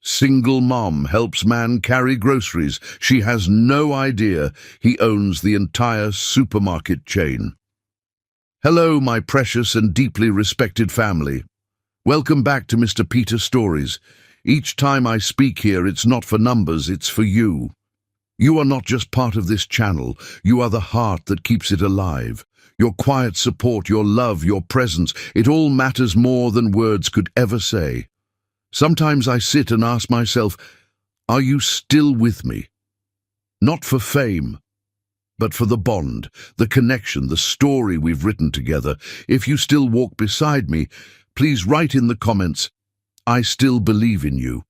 Single mom helps man carry groceries. She has no idea he owns the entire supermarket chain. Hello, my precious and deeply respected family. Welcome back to Mr. Peter Stories. Each time I speak here, it's not for numbers, it's for you. You are not just part of this channel, you are the heart that keeps it alive. Your quiet support, your love, your presence, it all matters more than words could ever say. Sometimes I sit and ask myself, are you still with me? Not for fame, but for the bond, the connection, the story we've written together. If you still walk beside me, please write in the comments, I still believe in you.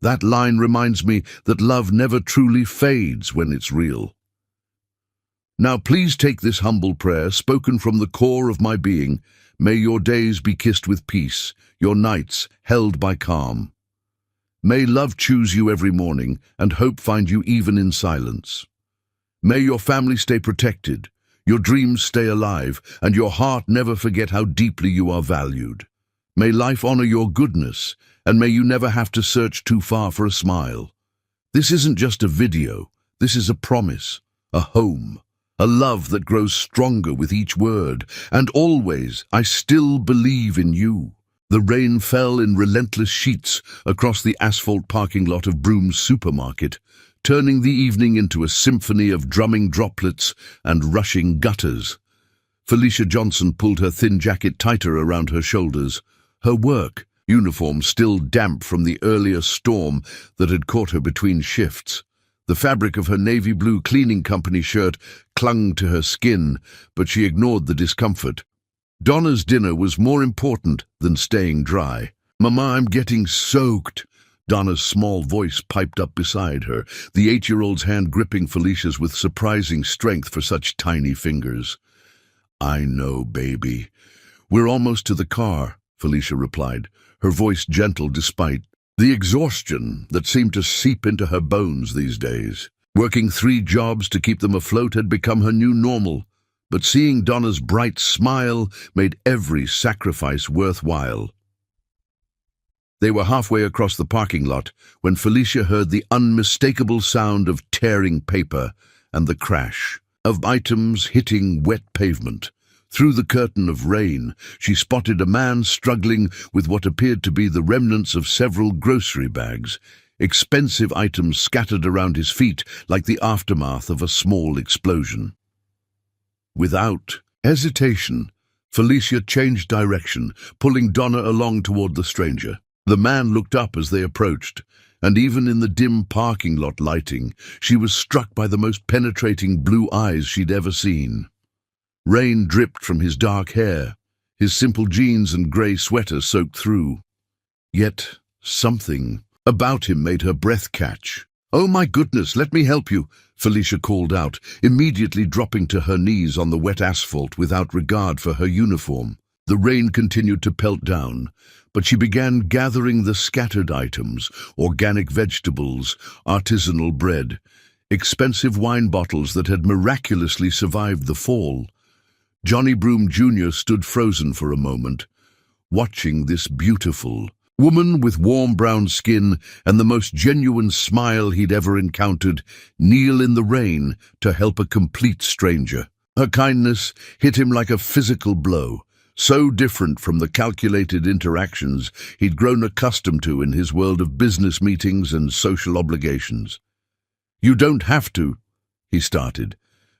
That line reminds me that love never truly fades when it's real. Now please take this humble prayer, spoken from the core of my being. May your days be kissed with peace, your nights held by calm. May love choose you every morning, and hope find you even in silence. May your family stay protected, your dreams stay alive, and your heart never forget how deeply you are valued. May life honor your goodness, and may you never have to search too far for a smile. This isn't just a video, this is a promise, a home, a love that grows stronger with each word, and always, I still believe in you. The rain fell in relentless sheets across the asphalt parking lot of Broom's supermarket, turning the evening into a symphony of drumming droplets and rushing gutters. Felicia Johnson pulled her thin jacket tighter around her shoulders. Her work uniform still damp from the earlier storm that had caught her between shifts. The fabric of her navy blue cleaning company shirt clung to her skin, but she ignored the discomfort. Donna's dinner was more important than staying dry. "Mama, I'm getting soaked." Donna's small voice piped up beside her, the 8-year-old's hand gripping Felicia's with surprising strength for such tiny fingers. "I know, baby. We're almost to the car," Felicia replied, her voice gentle despite the exhaustion that seemed to seep into her bones these days. Working 3 jobs to keep them afloat had become her new normal, but seeing Donna's bright smile made every sacrifice worthwhile. They were halfway across the parking lot when Felicia heard the unmistakable sound of tearing paper and the crash of items hitting wet pavement. Through the curtain of rain, she spotted a man struggling with what appeared to be the remnants of several grocery bags, expensive items scattered around his feet like the aftermath of a small explosion. Without hesitation, Felicia changed direction, pulling Donna along toward the stranger. The man looked up as they approached, and even in the dim parking lot lighting, she was struck by the most penetrating blue eyes she'd ever seen. Rain dripped from his dark hair, his simple jeans and grey sweater soaked through. Yet something about him made her breath catch. "Oh my goodness, let me help you," Felicia called out, immediately dropping to her knees on the wet asphalt without regard for her uniform. The rain continued to pelt down, but she began gathering the scattered items: organic vegetables, artisanal bread, expensive wine bottles that had miraculously survived the fall. Johnny Broom Jr. stood frozen for a moment, watching this beautiful woman with warm brown skin and the most genuine smile he'd ever encountered kneel in the rain to help a complete stranger. Her kindness hit him like a physical blow, so different from the calculated interactions he'd grown accustomed to in his world of business meetings and social obligations. "You don't have to," he started,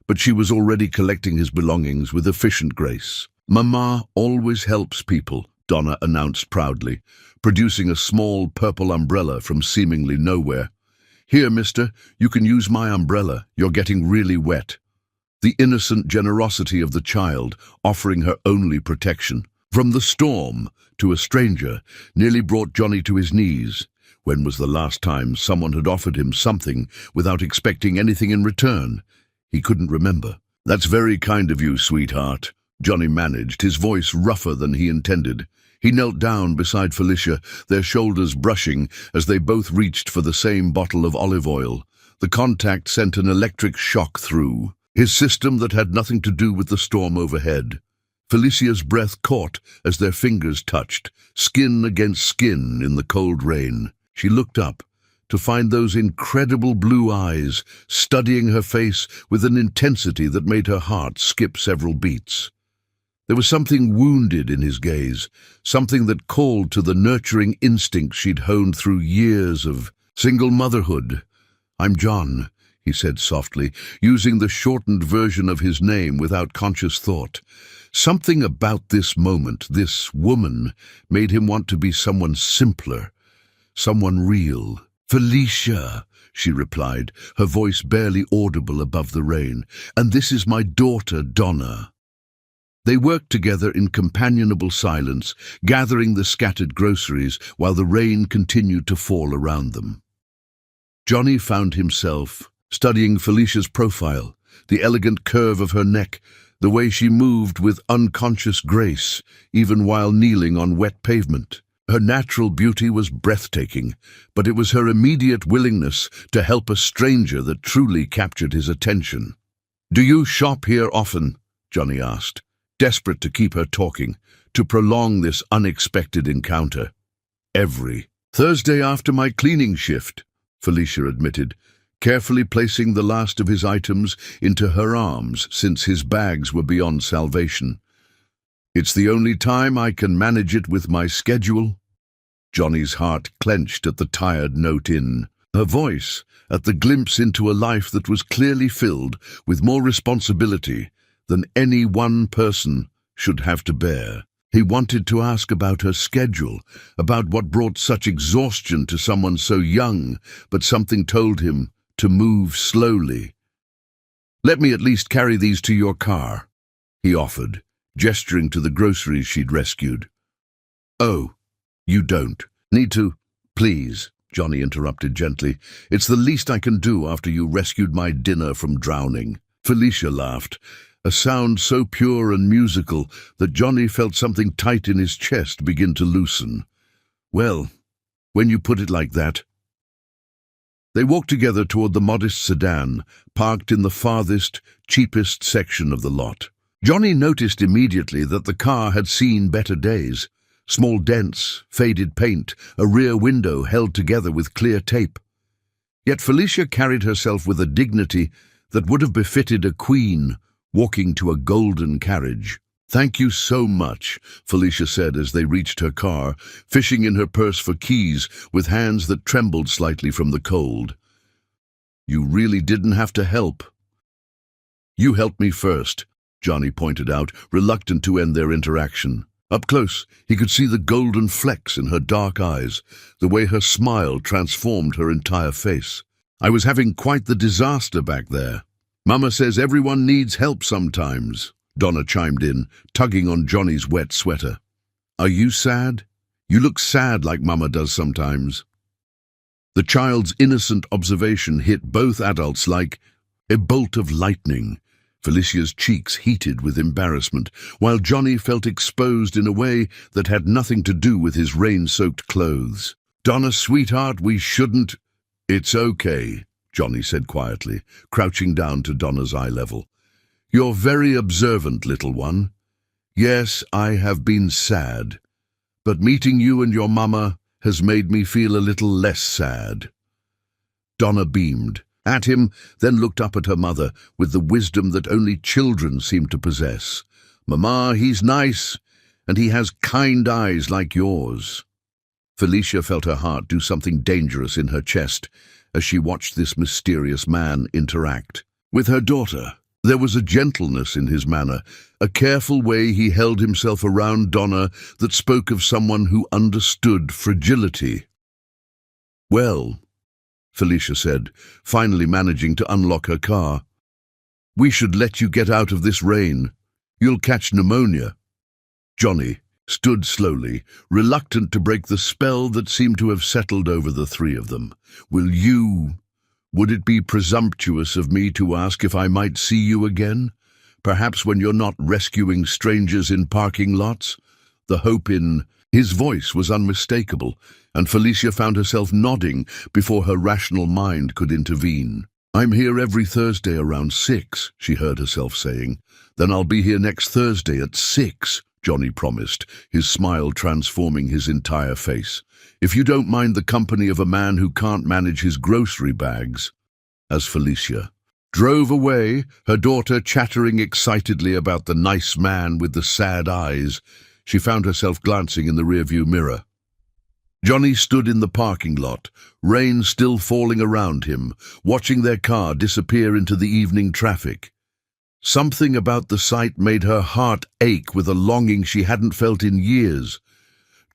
but she was already collecting his belongings with efficient grace. "Mama always helps people," Donna announced proudly, producing a small purple umbrella from seemingly nowhere. "Here, mister, you can use my umbrella. You're getting really wet." The innocent generosity of the child, offering her only protection from the storm to a stranger, nearly brought Johnny to his knees. When was the last time someone had offered him something without expecting anything in return? He couldn't remember. "That's very kind of you, sweetheart," Johnny managed, his voice rougher than he intended. He knelt down beside Felicia, their shoulders brushing as they both reached for the same bottle of olive oil. The contact sent an electric shock through his system that had nothing to do with the storm overhead. Felicia's breath caught as their fingers touched, skin against skin in the cold rain. She looked up to find those incredible blue eyes studying her face with an intensity that made her heart skip several beats. There was something wounded in his gaze, something that called to the nurturing instincts she'd honed through years of single motherhood. "I'm John," he said softly, using the shortened version of his name without conscious thought. Something about this moment, this woman, made him want to be someone simpler, someone real. "Felicia," she replied, her voice barely audible above the rain, "and this is my daughter, Donna." They worked together in companionable silence, gathering the scattered groceries while the rain continued to fall around them. Johnny found himself studying Felicia's profile, the elegant curve of her neck, the way she moved with unconscious grace, even while kneeling on wet pavement. Her natural beauty was breathtaking, but it was her immediate willingness to help a stranger that truly captured his attention. "Do you shop here often?" Johnny asked, desperate to keep her talking, to prolong this unexpected encounter. "Every Thursday after my cleaning shift," Felicia admitted, carefully placing the last of his items into her arms since his bags were beyond salvation. "It's the only time I can manage it with my schedule." Johnny's heart clenched at the tired note in her voice, at the glimpse into a life that was clearly filled with more responsibility than any one person should have to bear. He wanted to ask about her schedule, about what brought such exhaustion to someone so young, but something told him to move slowly. "Let me at least carry these to your car," he offered, gesturing to the groceries she'd rescued. "Oh, you don't need to, please," Johnny interrupted gently. "It's the least I can do after you rescued my dinner from drowning." Felicia laughed, a sound so pure and musical that Johnny felt something tight in his chest begin to loosen. "Well, when you put it like that." They walked together toward the modest sedan, parked in the farthest, cheapest section of the lot. Johnny noticed immediately that the car had seen better days. Small dents, faded paint, a rear window held together with clear tape. Yet Felicia carried herself with a dignity that would have befitted a queen walking to a golden carriage. "Thank you so much," Felicia said as they reached her car, fishing in her purse for keys with hands that trembled slightly from the cold. "You really didn't have to help." "You helped me first," Johnny pointed out, reluctant to end their interaction. Up close, he could see the golden flecks in her dark eyes, the way her smile transformed her entire face. "I was having quite the disaster back there." "Mama says everyone needs help sometimes," Donna chimed in, tugging on Johnny's wet sweater. "Are you sad? You look sad like Mama does sometimes." The child's innocent observation hit both adults like a bolt of lightning. Felicia's cheeks heated with embarrassment, while Johnny felt exposed in a way that had nothing to do with his rain-soaked clothes. "Donna, sweetheart, we shouldn't—" "It's okay," Johnny said quietly, crouching down to Donna's eye level. "You're very observant, little one. Yes, I have been sad, but meeting you and your mama has made me feel a little less sad." Donna beamed at him, then looked up at her mother with the wisdom that only children seem to possess. "Mama, he's nice, and he has kind eyes like yours." Felicia felt her heart do something dangerous in her chest as she watched this mysterious man interact with her daughter. There was a gentleness in his manner, a careful way he held himself around Donna that spoke of someone who understood fragility. "Well," Felicia said, finally managing to unlock her car, "we should let you get out of this rain. You'll catch pneumonia." Johnny stood slowly, reluctant to break the spell that seemed to have settled over the three of them. Would it be presumptuous of me to ask if I might see you again? Perhaps when you're not rescuing strangers in parking lots?" The hope in his voice was unmistakable, and Felicia found herself nodding before her rational mind could intervene. "I'm here every Thursday around 6, she heard herself saying. "Then I'll be here next Thursday at 6, Johnny promised, his smile transforming his entire face. "If you don't mind the company of a man who can't manage his grocery bags." As Felicia drove away, her daughter chattering excitedly about the nice man with the sad eyes, she found herself glancing in the rearview mirror. Johnny stood in the parking lot, rain still falling around him, watching their car disappear into the evening traffic. Something about the sight made her heart ache with a longing she hadn't felt in years.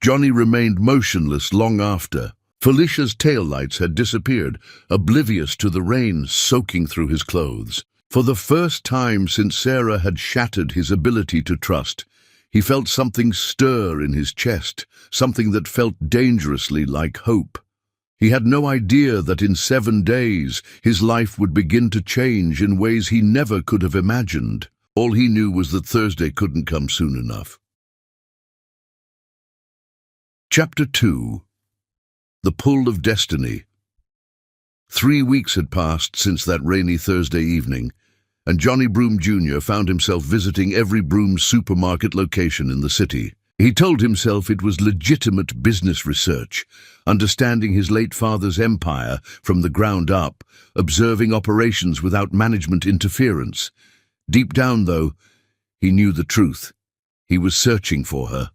Johnny remained motionless long after. Felicia's taillights had disappeared, oblivious to the rain soaking through his clothes. For the first time since Sarah had shattered his ability to trust, he felt something stir in his chest, something that felt dangerously like hope. He had no idea that in 7 days his life would begin to change in ways he never could have imagined. All he knew was that Thursday couldn't come soon enough. Chapter 2. The Pull of Destiny. 3 weeks had passed since that rainy Thursday evening, and Johnny Broom Jr. found himself visiting every Broom supermarket location in the city. He told himself it was legitimate business research, understanding his late father's empire from the ground up, observing operations without management interference. Deep down, though, he knew the truth. He was searching for her.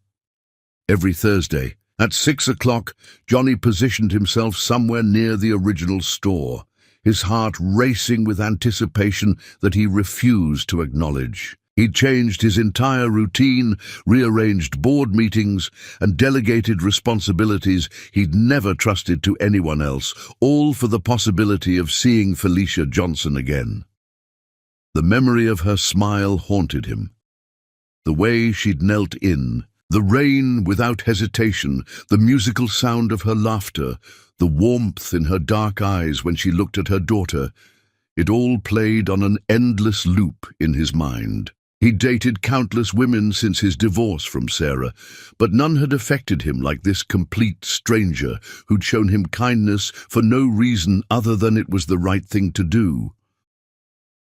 Every Thursday, at 6 o'clock, Johnny positioned himself somewhere near the original store, his heart racing with anticipation that he refused to acknowledge. He'd changed his entire routine, rearranged board meetings, and delegated responsibilities he'd never trusted to anyone else, all for the possibility of seeing Felicia Johnson again. The memory of her smile haunted him. The way she'd knelt in, the rain without hesitation, the musical sound of her laughter, the warmth in her dark eyes when she looked at her daughter, it all played on an endless loop in his mind. He'd dated countless women since his divorce from Sarah, but none had affected him like this complete stranger who'd shown him kindness for no reason other than it was the right thing to do.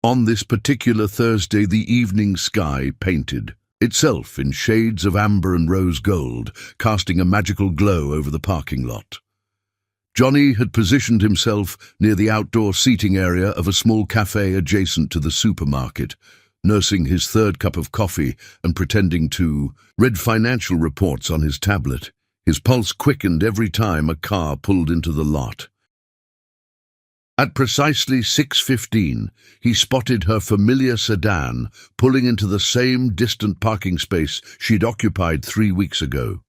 On this particular Thursday, the evening sky painted, itself in shades of amber and rose gold, casting a magical glow over the parking lot. Johnny had positioned himself near the outdoor seating area of a small cafe adjacent to the supermarket, nursing his third cup of coffee and pretending to read financial reports on his tablet. His pulse quickened every time a car pulled into the lot. At precisely 6:15, he spotted her familiar sedan pulling into the same distant parking space she'd occupied 3 weeks ago.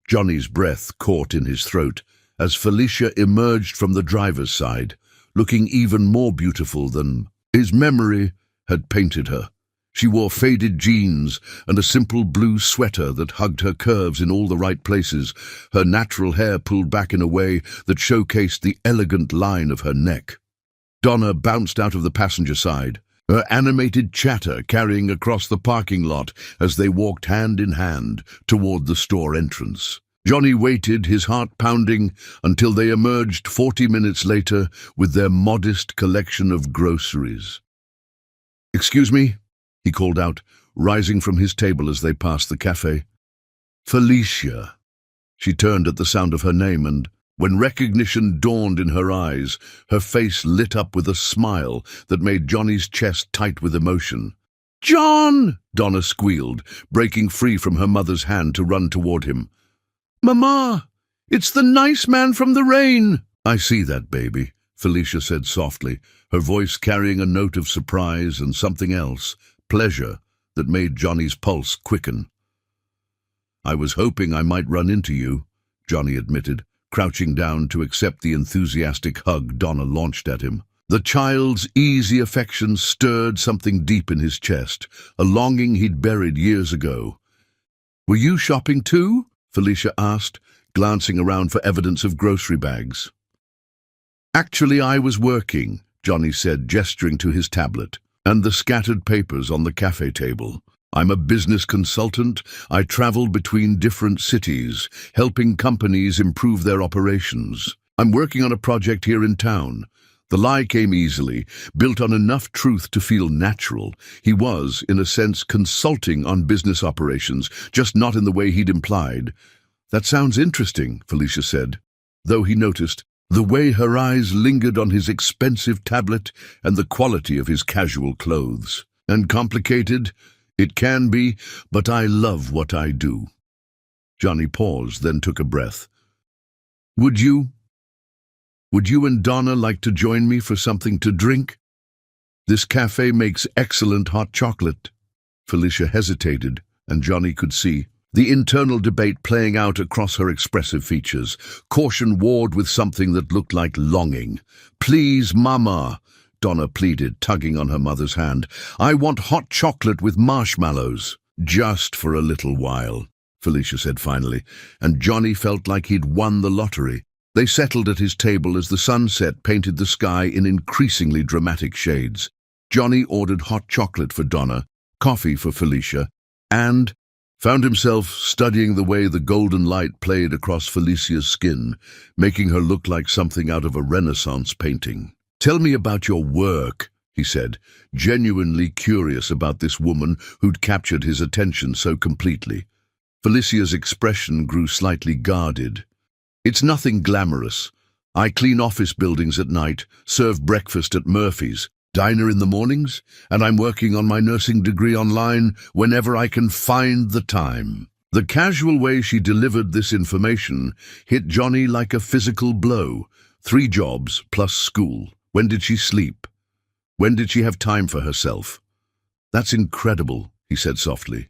Johnny's breath caught in his throat as Felicia emerged from the driver's side, looking even more beautiful than his memory had painted her. She wore faded jeans and a simple blue sweater that hugged her curves in all the right places, her natural hair pulled back in a way that showcased the elegant line of her neck. Donna bounced out of the passenger side, her animated chatter carrying across the parking lot as they walked hand in hand toward the store entrance. Johnny waited, his heart pounding, until they emerged 40 minutes later with their modest collection of groceries. "Excuse me?" he called out, rising from his table as they passed the cafe. "Felicia." She turned at the sound of her name, and when recognition dawned in her eyes, her face lit up with a smile that made Johnny's chest tight with emotion. "John!" Donna squealed, breaking free from her mother's hand to run toward him. "Mama, it's the nice man from the rain." "I see that, baby," Felicia said softly, her voice carrying a note of surprise and something else, pleasure, that made Johnny's pulse quicken. "I was hoping I might run into you," Johnny admitted, crouching down to accept the enthusiastic hug Donna launched at him. The child's easy affection stirred something deep in his chest, a longing he'd buried years ago. "Were you shopping too?" Felicia asked, glancing around for evidence of grocery bags. "Actually, I was working," Johnny said, gesturing to his tablet and the scattered papers on the cafe table. "I'm a business consultant. I travel between different cities, helping companies improve their operations. I'm working on a project here in town. The lie came easily, built on enough truth to feel natural. He was, in a sense, consulting on business operations, just not in the way he'd implied. "That sounds interesting," Felicia said, though he noticed the way her eyes lingered on his expensive tablet and the quality of his casual clothes. "And complicated? It can be, but I love what I do." Johnny paused, then took a breath. Would you and Donna like to join me for something to drink? This cafe makes excellent hot chocolate." Felicia hesitated, and Johnny could see the internal debate playing out across her expressive features. Caution warred with something that looked like longing. "Please, Mama," Donna pleaded, tugging on her mother's hand. "I want hot chocolate with marshmallows." "Just for a little while," Felicia said finally, and Johnny felt like he'd won the lottery. They settled at his table as the sunset painted the sky in increasingly dramatic shades. Johnny ordered hot chocolate for Donna, coffee for Felicia, and found himself studying the way the golden light played across Felicia's skin, making her look like something out of a Renaissance painting. "Tell me about your work," he said, genuinely curious about this woman who'd captured his attention so completely. Felicia's expression grew slightly guarded. "It's nothing glamorous. I clean office buildings at night, serve breakfast at Murphy's, diner in the mornings, and I'm working on my nursing degree online whenever I can find the time." The casual way she delivered this information hit Johnny like a physical blow. 3 jobs plus school. When did she sleep? When did she have time for herself? "That's incredible," he said softly.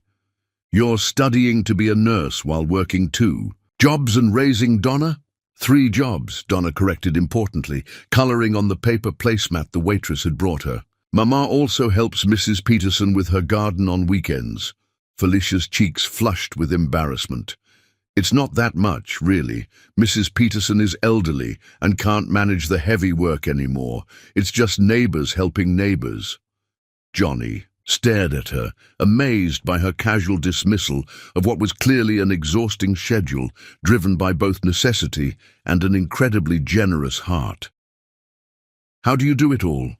"You're studying to be a nurse while working too. Jobs and raising Donna?" 3 jobs, Donna corrected importantly, coloring on the paper placemat the waitress had brought her. "Mama also helps Mrs. Peterson with her garden on weekends." Felicia's cheeks flushed with embarrassment. "It's not that much, really. Mrs. Peterson is elderly and can't manage the heavy work anymore. It's just neighbors helping neighbors." Johnny stared at her, amazed by her casual dismissal of what was clearly an exhausting schedule, driven by both necessity and an incredibly generous heart. "How do you do it all?"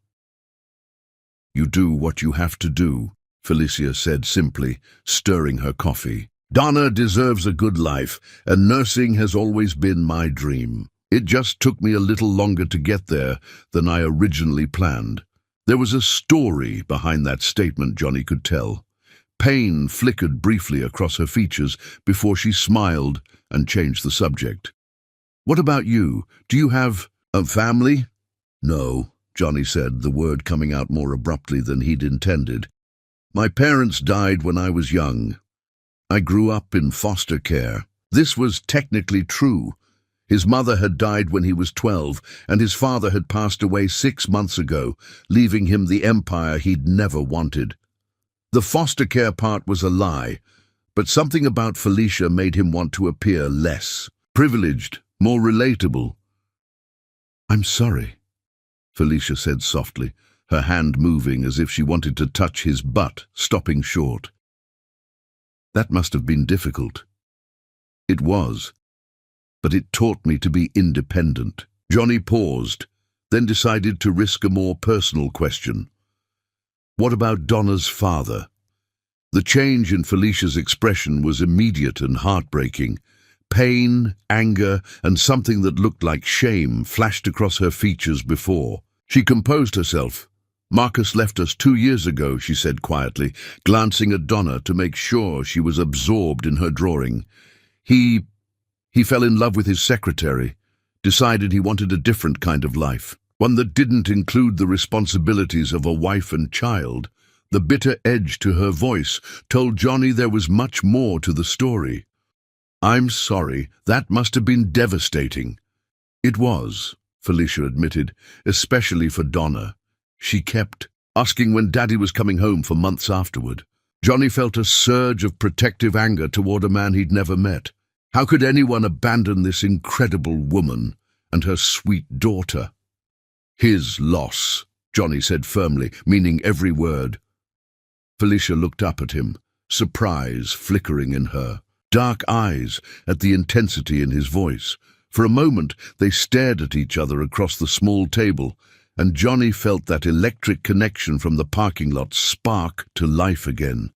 "You do what you have to do," Felicia said simply, stirring her coffee. "Donna deserves a good life, and nursing has always been my dream. It just took me a little longer to get there than I originally planned." There was a story behind that statement, Johnny could tell. Pain flickered briefly across her features before she smiled and changed the subject. "What about you? Do you have a family?" "No," Johnny said, the word coming out more abruptly than he'd intended. "My parents died when I was young. I grew up in foster care." This was technically true. His mother had died when he was 12, and his father had passed away 6 months ago, leaving him the empire he'd never wanted. The foster care part was a lie, but something about Felicia made him want to appear less privileged, more relatable. "I'm sorry," Felicia said softly, her hand moving as if she wanted to touch his butt, stopping short. "That must have been difficult." "It was. But it taught me to be independent." Johnny paused, then decided to risk a more personal question. "What about Donna's father?" The change in Felicia's expression was immediate and heartbreaking. Pain, anger, and something that looked like shame flashed across her features before. She composed herself. "Marcus left us 2 years ago," she said quietly, glancing at Donna to make sure she was absorbed in her drawing. He fell in love with his secretary, decided he wanted a different kind of life, one that didn't include the responsibilities of a wife and child. The bitter edge to her voice told Johnny there was much more to the story. "I'm sorry, that must have been devastating." "It was," Felicia admitted, "especially for Donna. She kept asking when Daddy was coming home for months afterward." Johnny felt a surge of protective anger toward a man he'd never met. How could anyone abandon this incredible woman and her sweet daughter? "His loss," Johnny said firmly, meaning every word. Felicia looked up at him, surprise flickering in her dark eyes at the intensity in his voice. For a moment they stared at each other across the small table, and Johnny felt that electric connection from the parking lot spark to life again.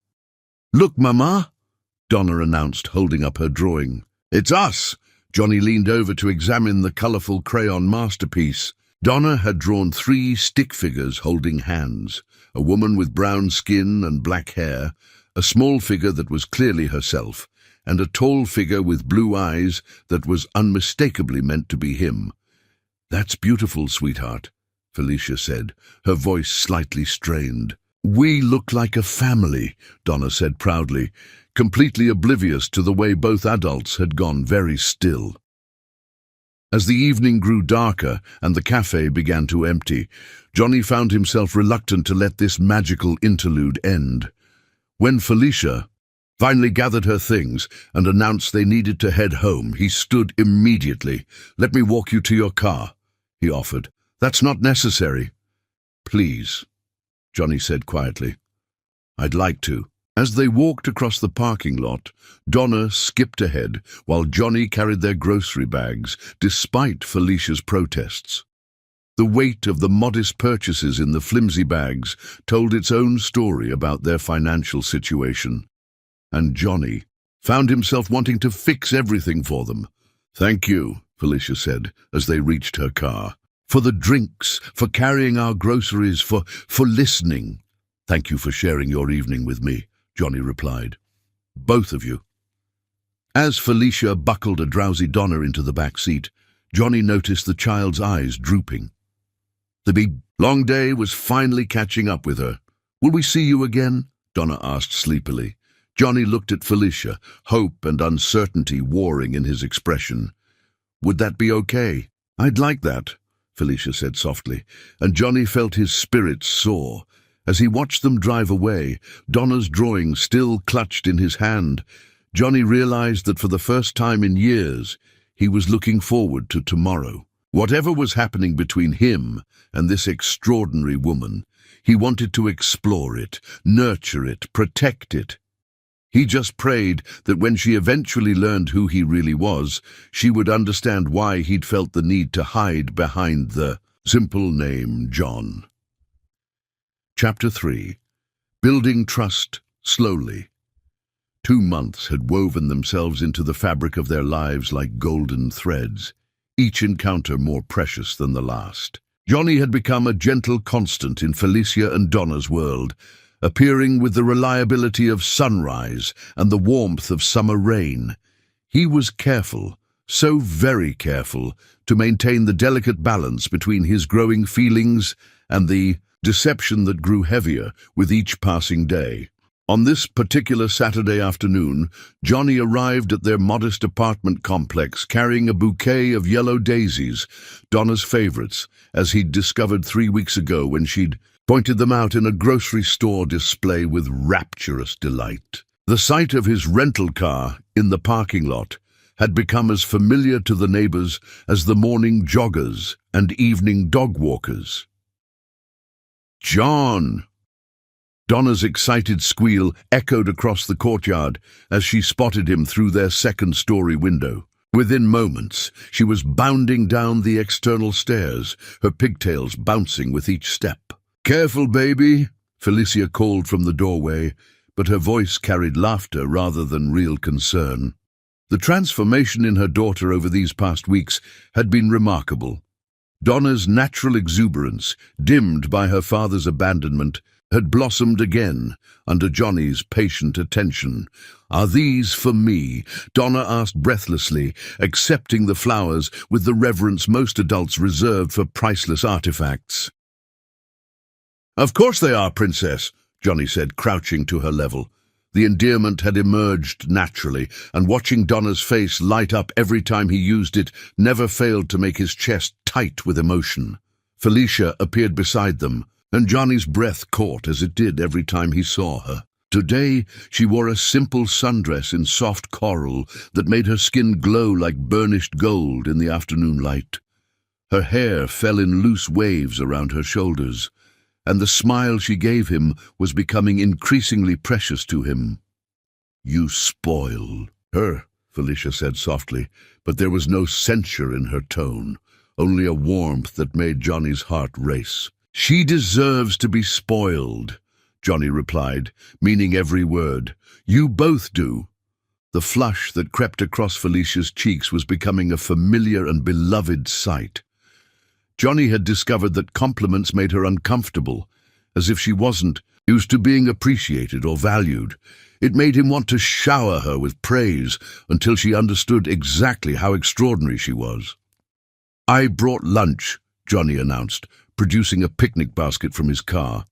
"Look, Mama," Donna announced, holding up her drawing. "It's us!" Johnny leaned over to examine the colorful crayon masterpiece. Donna had drawn 3 stick figures holding hands, a woman with brown skin and black hair, a small figure that was clearly herself, and a tall figure with blue eyes that was unmistakably meant to be him. "That's beautiful, sweetheart," Felicia said, her voice slightly strained. "We look like a family," Donna said proudly, completely oblivious to the way both adults had gone very still. As the evening grew darker and the cafe began to empty, Johnny found himself reluctant to let this magical interlude end. When Felicia finally gathered her things and announced they needed to head home, he stood immediately. "Let me walk you to your car," he offered. "That's not necessary." "Please," Johnny said quietly. "I'd like to." As they walked across the parking lot, Donna skipped ahead while Johnny carried their grocery bags, despite Felicia's protests. The weight of the modest purchases in the flimsy bags told its own story about their financial situation, and Johnny found himself wanting to fix everything for them. "Thank you," Felicia said as they reached her car. "For the drinks, for carrying our groceries, for listening." "Thank you for sharing your evening with me," Johnny replied. "Both of you." As Felicia buckled a drowsy Donna into the back seat, Johnny noticed the child's eyes drooping. The big, long day was finally catching up with her. "Will we see you again?" Donna asked sleepily. Johnny looked at Felicia, hope and uncertainty warring in his expression. "Would that be okay?" "I'd like that," Felicia said softly, and Johnny felt his spirits soar. As he watched them drive away, Donna's drawing still clutched in his hand, Johnny realized that for the first time in years, he was looking forward to tomorrow. Whatever was happening between him and this extraordinary woman, he wanted to explore it, nurture it, protect it. He just prayed that when she eventually learned who he really was, she would understand why he'd felt the need to hide behind the simple name John. Chapter 3. Building Trust Slowly. 2 months had woven themselves into the fabric of their lives like golden threads, each encounter more precious than the last. Johnny had become a gentle constant in Felicia and Donna's world, appearing with the reliability of sunrise and the warmth of summer rain. He was careful, so very careful, to maintain the delicate balance between his growing feelings and the deception that grew heavier with each passing day. On this particular Saturday afternoon, Johnny arrived at their modest apartment complex carrying a bouquet of yellow daisies, Donna's favorites, as he'd discovered 3 weeks ago when she'd pointed them out in a grocery store display with rapturous delight. The sight of his rental car in the parking lot had become as familiar to the neighbors as the morning joggers and evening dog walkers. "John!" Donna's excited squeal echoed across the courtyard as she spotted him through their second-story window. Within moments, she was bounding down the external stairs, her pigtails bouncing with each step. "Careful, baby," Felicia called from the doorway, but her voice carried laughter rather than real concern. The transformation in her daughter over these past weeks had been remarkable. Donna's natural exuberance, dimmed by her father's abandonment, had blossomed again under Johnny's patient attention. "Are these for me?" Donna asked breathlessly, accepting the flowers with the reverence most adults reserved for priceless artifacts. "Of course they are, Princess," Johnny said, crouching to her level. The endearment had emerged naturally, and watching Donna's face light up every time he used it never failed to make his chest tight with emotion. Felicia appeared beside them, and Johnny's breath caught as it did every time he saw her. Today, she wore a simple sundress in soft coral that made her skin glow like burnished gold in the afternoon light. Her hair fell in loose waves around her shoulders, and the smile she gave him was becoming increasingly precious to him. "You spoil her," Felicia said softly, but there was no censure in her tone, only a warmth that made Johnny's heart race. "She deserves to be spoiled," Johnny replied, meaning every word. "You both do." The flush that crept across Felicia's cheeks was becoming a familiar and beloved sight. Johnny had discovered that compliments made her uncomfortable, as if she wasn't used to being appreciated or valued. It made him want to shower her with praise until she understood exactly how extraordinary she was. "I brought lunch," Johnny announced, producing a picnic basket from his car.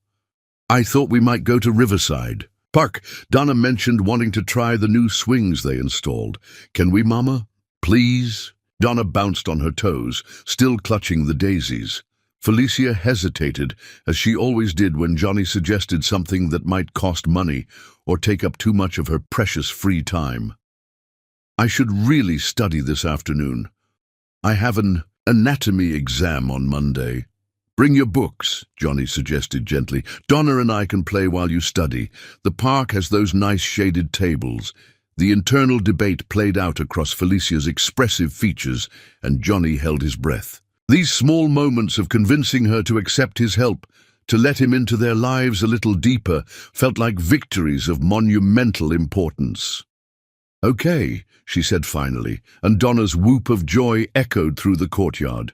"I thought we might go to Riverside Park. Donna mentioned wanting to try the new swings they installed. Can we, Mama? Please?" Donna bounced on her toes, still clutching the daisies. Felicia hesitated, as she always did when Johnny suggested something that might cost money or take up too much of her precious free time. "I should really study this afternoon. I have an anatomy exam on Monday." "Bring your books," Johnny suggested gently. "Donna and I can play while you study. The park has those nice shaded tables." The internal debate played out across Felicia's expressive features, and Johnny held his breath. These small moments of convincing her to accept his help, to let him into their lives a little deeper, felt like victories of monumental importance. "Okay," she said finally, and Donna's whoop of joy echoed through the courtyard.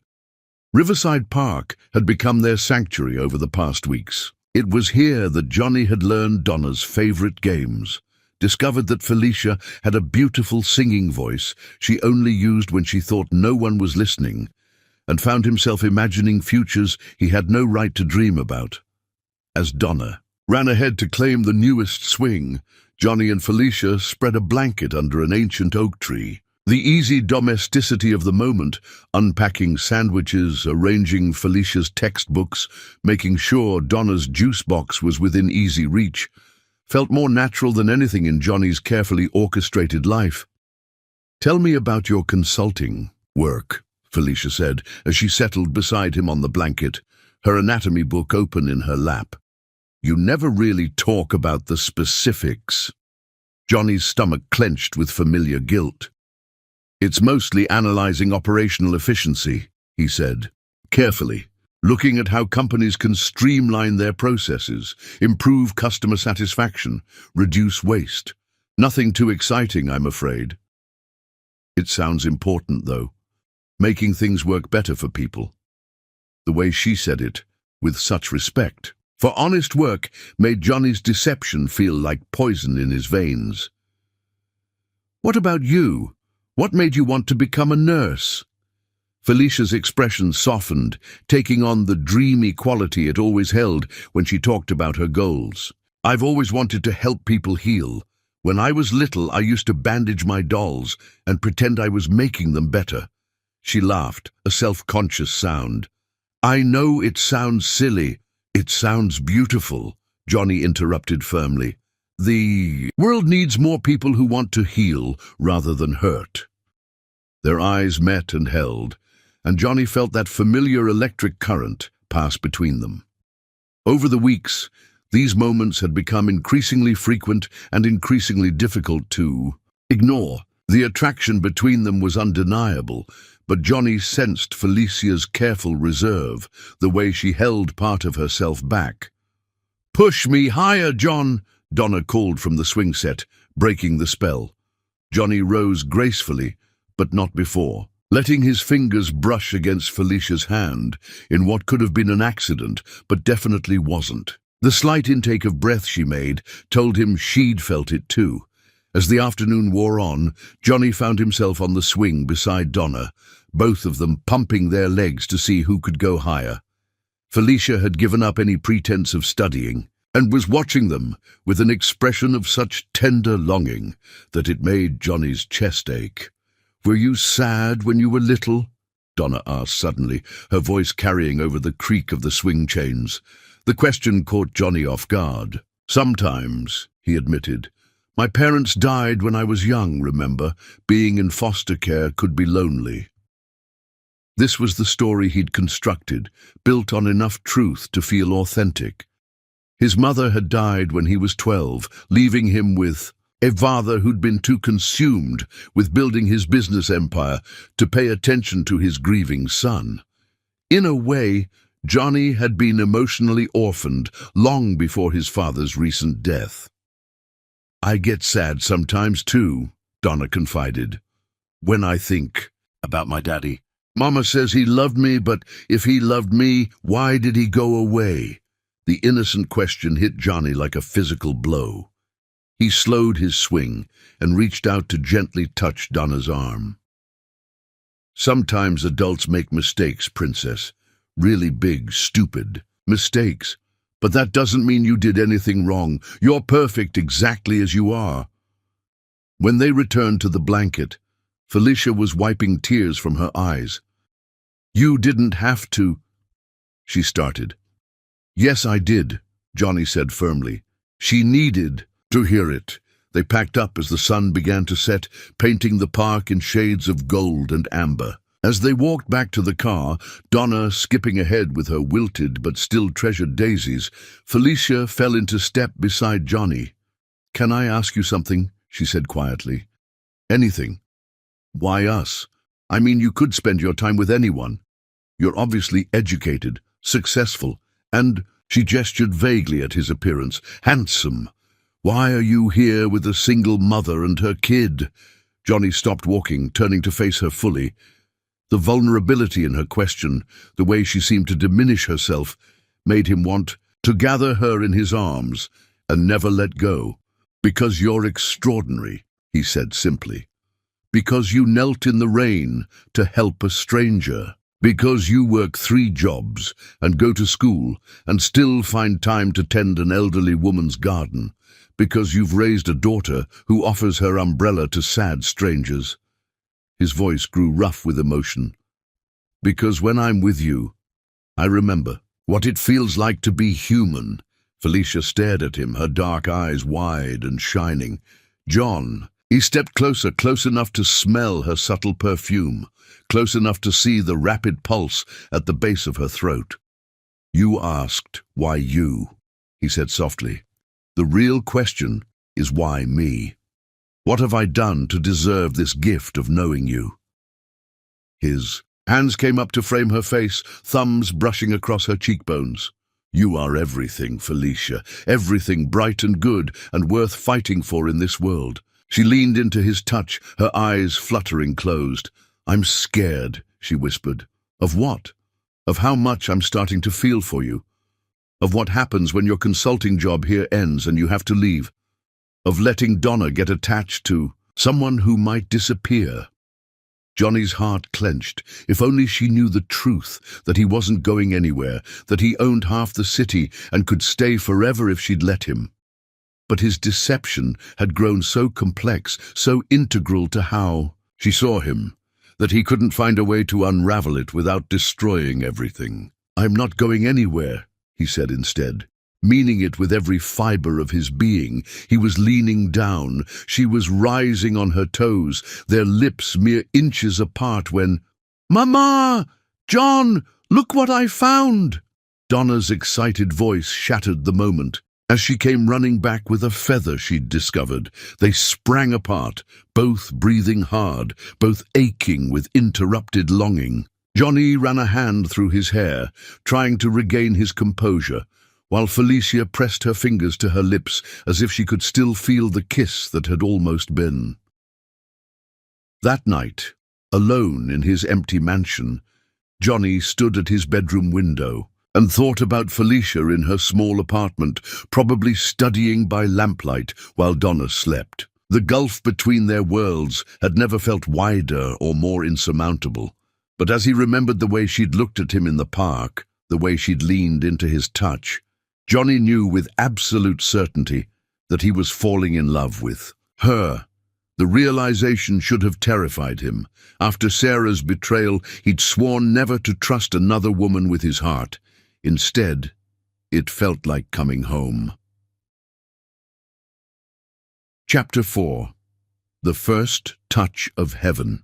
Riverside Park had become their sanctuary over the past weeks. It was here that Johnny had learned Donna's favorite games, discovered that Felicia had a beautiful singing voice she only used when she thought no one was listening, and found himself imagining futures he had no right to dream about. As Donna ran ahead to claim the newest swing, Johnny and Felicia spread a blanket under an ancient oak tree. The easy domesticity of the moment, unpacking sandwiches, arranging Felicia's textbooks, making sure Donna's juice box was within easy reach, felt more natural than anything in Johnny's carefully orchestrated life. "Tell me about your consulting work," Felicia said, as she settled beside him on the blanket, her anatomy book open in her lap. "You never really talk about the specifics." Johnny's stomach clenched with familiar guilt. "It's mostly analyzing operational efficiency," he said, carefully, looking at how companies can streamline their processes, improve customer satisfaction, reduce waste. Nothing too exciting, I'm afraid. It sounds important, though. Making things work better for people. The way she said it, with such respect, for honest work, made Johnny's deception feel like poison in his veins. "What about you? What made you want to become a nurse?" Felicia's expression softened, taking on the dreamy quality it always held when she talked about her goals. "I've always wanted to help people heal. When I was little, I used to bandage my dolls and pretend I was making them better." She laughed, a self-conscious sound. "I know it sounds silly. It sounds beautiful," Johnny interrupted firmly. "The world needs more people who want to heal rather than hurt." Their eyes met and held, and Johnny felt that familiar electric current pass between them. Over the weeks, these moments had become increasingly frequent and increasingly difficult to ignore. The attraction between them was undeniable, but Johnny sensed Felicia's careful reserve, the way she held part of herself back. "Push me higher, John," Donna called from the swing set, breaking the spell. Johnny rose gracefully, but not before, letting his fingers brush against Felicia's hand in what could have been an accident, but definitely wasn't. The slight intake of breath she made told him she'd felt it too. As the afternoon wore on, Johnny found himself on the swing beside Donna, both of them pumping their legs to see who could go higher. Felicia had given up any pretense of studying and was watching them with an expression of such tender longing that it made Johnny's chest ache. "Were you sad when you were little?" Donna asked suddenly, her voice carrying over the creak of the swing chains. The question caught Johnny off guard. "Sometimes," he admitted. "My parents died when I was young, remember? Being in foster care could be lonely." This was the story he'd constructed, built on enough truth to feel authentic. His mother had died when he was 12, leaving him with a father who'd been too consumed with building his business empire to pay attention to his grieving son. In a way, Johnny had been emotionally orphaned long before his father's recent death. "I get sad sometimes too," Donna confided, "when I think about my daddy. Mama says he loved me, but if he loved me, why did he go away?" The innocent question hit Johnny like a physical blow. He slowed his swing and reached out to gently touch Donna's arm. "Sometimes adults make mistakes, Princess. Really big, stupid mistakes. But that doesn't mean you did anything wrong. You're perfect exactly as you are." When they returned to the blanket, Felicia was wiping tears from her eyes. "You didn't have to," she started. "Yes, I did," Johnny said firmly. "She needed to hear it." They packed up as the sun began to set, painting the park in shades of gold and amber. As they walked back to the car, Donna skipping ahead with her wilted but still treasured daisies, Felicia fell into step beside Johnny. "Can I ask you something?" she said quietly. "Anything." "Why us? I mean, you could spend your time with anyone. You're obviously educated, successful, and," she gestured vaguely at his appearance, "handsome. Why are you here with a single mother and her kid?" Johnny stopped walking, turning to face her fully. The vulnerability in her question, the way she seemed to diminish herself, made him want to gather her in his arms and never let go. "Because you're extraordinary," he said simply. "Because you knelt in the rain to help a stranger. Because you work 3 jobs and go to school and still find time to tend an elderly woman's garden. Because you've raised a daughter who offers her umbrella to sad strangers." His voice grew rough with emotion. "Because when I'm with you, I remember what it feels like to be human." Felicia stared at him, her dark eyes wide and shining. "John." He stepped closer, close enough to smell her subtle perfume, close enough to see the rapid pulse at the base of her throat. "You asked, why you?" he said softly. "The real question is why me? What have I done to deserve this gift of knowing you?" His hands came up to frame her face, thumbs brushing across her cheekbones. "You are everything, Felicia, everything bright and good and worth fighting for in this world." She leaned into his touch, her eyes fluttering closed. "I'm scared," she whispered. "Of what? Of how much I'm starting to feel for you. Of what happens when your consulting job here ends and you have to leave. Of letting Donna get attached to someone who might disappear." Johnny's heart clenched. If only she knew the truth, that he wasn't going anywhere, that he owned half the city and could stay forever if she'd let him. But his deception had grown so complex, so integral to how she saw him, that he couldn't find a way to unravel it without destroying everything. "I'm not going anywhere," he said instead, meaning it with every fiber of his being. He was leaning down. She was rising on her toes, their lips mere inches apart when, "Mama! John! Look what I found!" Donna's excited voice shattered the moment. As she came running back with a feather she'd discovered, they sprang apart, both breathing hard, both aching with interrupted longing. Johnny ran a hand through his hair, trying to regain his composure, while Felicia pressed her fingers to her lips as if she could still feel the kiss that had almost been. That night, alone in his empty mansion, Johnny stood at his bedroom window and thought about Felicia in her small apartment, probably studying by lamplight while Donna slept. The gulf between their worlds had never felt wider or more insurmountable. But as he remembered the way she'd looked at him in the park, the way she'd leaned into his touch, Johnny knew with absolute certainty that he was falling in love with her. The realization should have terrified him. After Sarah's betrayal, he'd sworn never to trust another woman with his heart. Instead, it felt like coming home. Chapter 4. The First Touch of Heaven.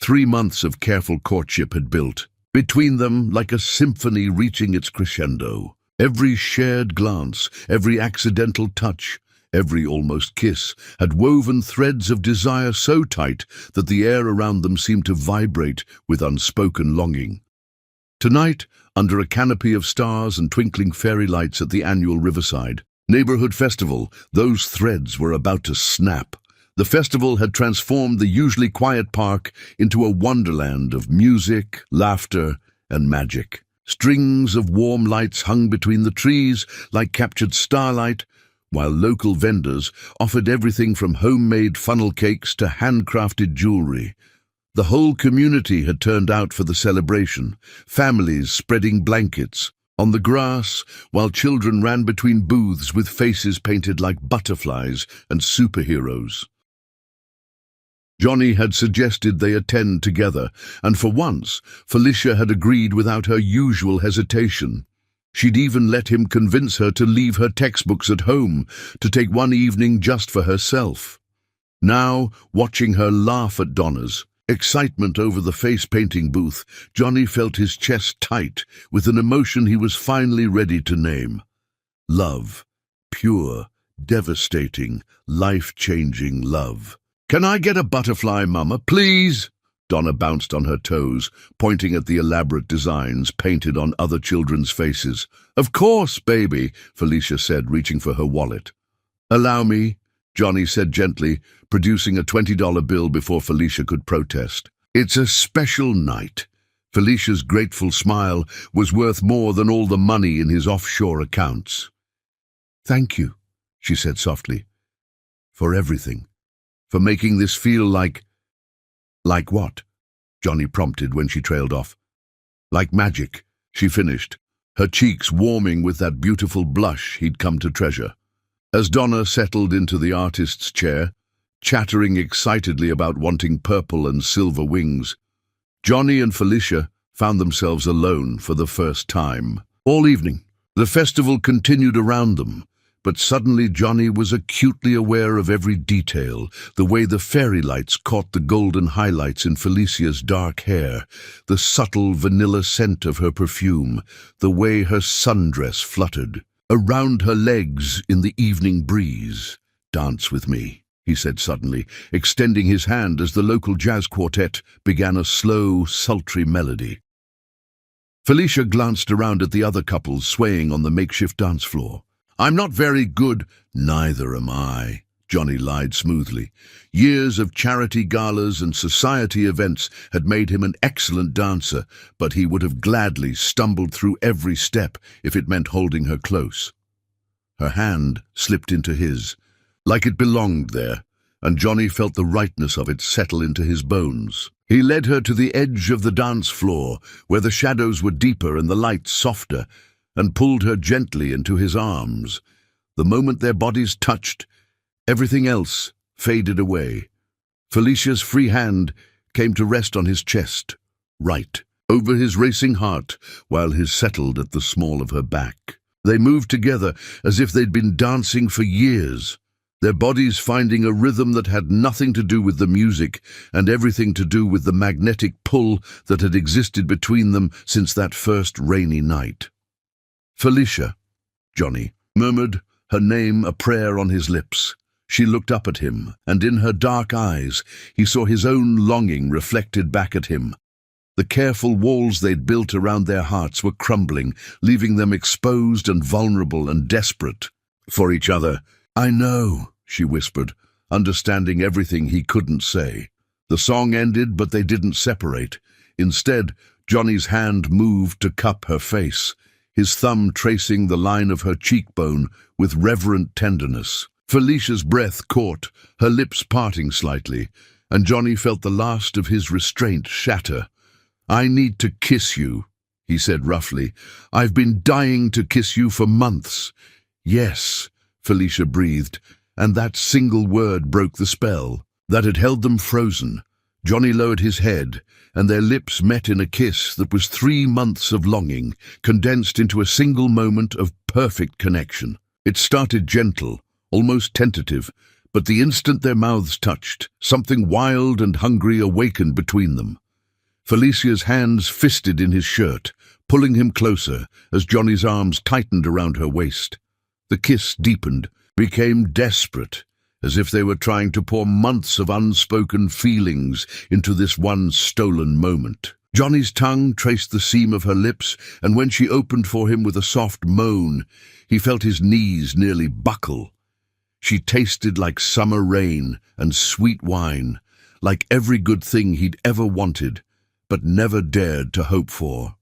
3 months of careful courtship had built between them like a symphony reaching its crescendo. Every shared glance, every accidental touch, Every almost kiss had woven threads of desire so tight that the air around them seemed to vibrate with unspoken longing. Tonight, under a canopy of stars and twinkling fairy lights at the annual Riverside Neighborhood Festival, those threads were about to snap. The festival had transformed the usually quiet park into a wonderland of music, laughter, and magic. Strings of warm lights hung between the trees like captured starlight, while local vendors offered everything from homemade funnel cakes to handcrafted jewelry. The whole community had turned out for the celebration, families spreading blankets on the grass, while children ran between booths with faces painted like butterflies and superheroes. Johnny had suggested they attend together, and for once, Felicia had agreed without her usual hesitation. She'd even let him convince her to leave her textbooks at home, to take one evening just for herself. Now, watching her laugh at Donna's excitement over the face-painting booth, Johnny felt his chest tight with an emotion he was finally ready to name. Love. Pure, devastating, life-changing love. "Can I get a butterfly, Mama, please?" Donna bounced on her toes, pointing at the elaborate designs painted on other children's faces. "Of course, baby," Felicia said, reaching for her wallet. "Allow me," Johnny said gently, producing a $20 bill before Felicia could protest. "It's a special night." Felicia's grateful smile was worth more than all the money in his offshore accounts. "Thank you," she said softly, "for everything. For making this feel like..." "Like what?" Johnny prompted when she trailed off. "Like magic," she finished, her cheeks warming with that beautiful blush he'd come to treasure. As Donna settled into the artist's chair, chattering excitedly about wanting purple and silver wings, Johnny and Felicia found themselves alone for the first time. All evening, the festival continued around them, but suddenly Johnny was acutely aware of every detail, the way the fairy lights caught the golden highlights in Felicia's dark hair, the subtle vanilla scent of her perfume, the way her sundress fluttered around her legs in the evening breeze. "Dance with me," he said suddenly, extending his hand as the local jazz quartet began a slow, sultry melody. Felicia glanced around at the other couples swaying on the makeshift dance floor. "I'm not very good." "Neither am I," Johnny lied smoothly. Years of charity galas and society events had made him an excellent dancer, but he would have gladly stumbled through every step if it meant holding her close. Her hand slipped into his, like it belonged there, and Johnny felt the rightness of it settle into his bones. He led her to the edge of the dance floor, where the shadows were deeper and the lights softer, and pulled her gently into his arms. The moment their bodies touched, everything else faded away. Felicia's free hand came to rest on his chest, right over his racing heart, while his settled at the small of her back. They moved together as if they'd been dancing for years, their bodies finding a rhythm that had nothing to do with the music and everything to do with the magnetic pull that had existed between them since that first rainy night. "Felicia," Johnny murmured, her name a prayer on his lips. She looked up at him, and in her dark eyes he saw his own longing reflected back at him. The careful walls they'd built around their hearts were crumbling, leaving them exposed and vulnerable and desperate for each other. "I know," she whispered, understanding everything he couldn't say. The song ended, but they didn't separate. Instead, Johnny's hand moved to cup her face, his thumb tracing the line of her cheekbone with reverent tenderness. Felicia's breath caught, her lips parting slightly, and Johnny felt the last of his restraint shatter. "I need to kiss you," he said roughly. "I've been dying to kiss you for months." "Yes," Felicia breathed, and that single word broke the spell that had held them frozen. Johnny lowered his head, and their lips met in a kiss that was 3 months of longing, condensed into a single moment of perfect connection. It started gentle, almost tentative, but the instant their mouths touched, something wild and hungry awakened between them. Felicia's hands fisted in his shirt, pulling him closer as Johnny's arms tightened around her waist. The kiss deepened, became desperate, as if they were trying to pour months of unspoken feelings into this one stolen moment. Johnny's tongue traced the seam of her lips, and when she opened for him with a soft moan, he felt his knees nearly buckle. She tasted like summer rain and sweet wine, like every good thing he'd ever wanted, but never dared to hope for.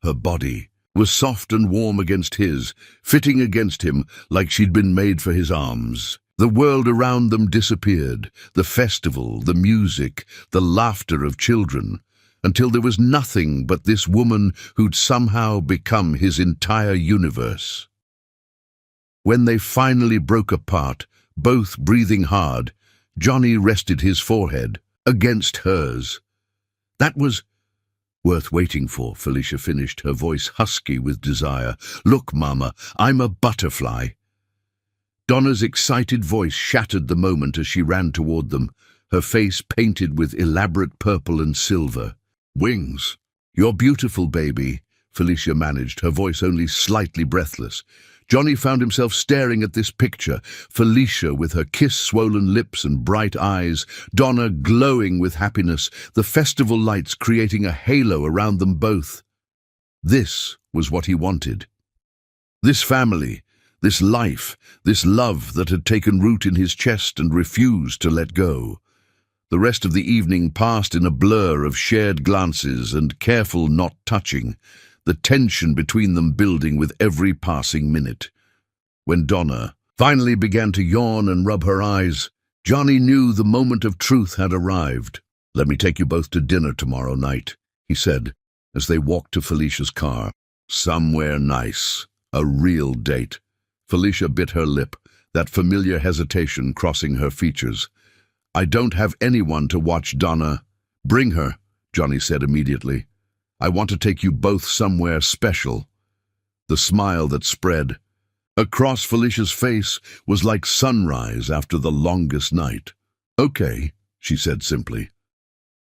Her body was soft and warm against his, fitting against him like she'd been made for his arms. The world around them disappeared, the festival, the music, the laughter of children, until there was nothing but this woman who'd somehow become his entire universe. When they finally broke apart, both breathing hard, Johnny rested his forehead against hers. That was worth waiting for, Felicia finished, her voice husky with desire. Look, Mama, I'm a butterfly. Donna's excited voice shattered the moment as she ran toward them, her face painted with elaborate purple and silver. Wings. You're beautiful, baby, Felicia managed, her voice only slightly breathless. Johnny found himself staring at this picture, Felicia with her kiss-swollen lips and bright eyes, Donna glowing with happiness, the festival lights creating a halo around them both. This was what he wanted. This family, this life, this love that had taken root in his chest and refused to let go. The rest of the evening passed in a blur of shared glances and careful not touching, the tension between them building with every passing minute. When Donna finally began to yawn and rub her eyes, Johnny knew the moment of truth had arrived. Let me take you both to dinner tomorrow night, he said, as they walked to Felicia's car. Somewhere nice, a real date. Felicia bit her lip, that familiar hesitation crossing her features. I don't have anyone to watch Donna. Bring her, Johnny said immediately. I want to take you both somewhere special. The smile that spread across Felicia's face was like sunrise after the longest night. Okay, she said simply.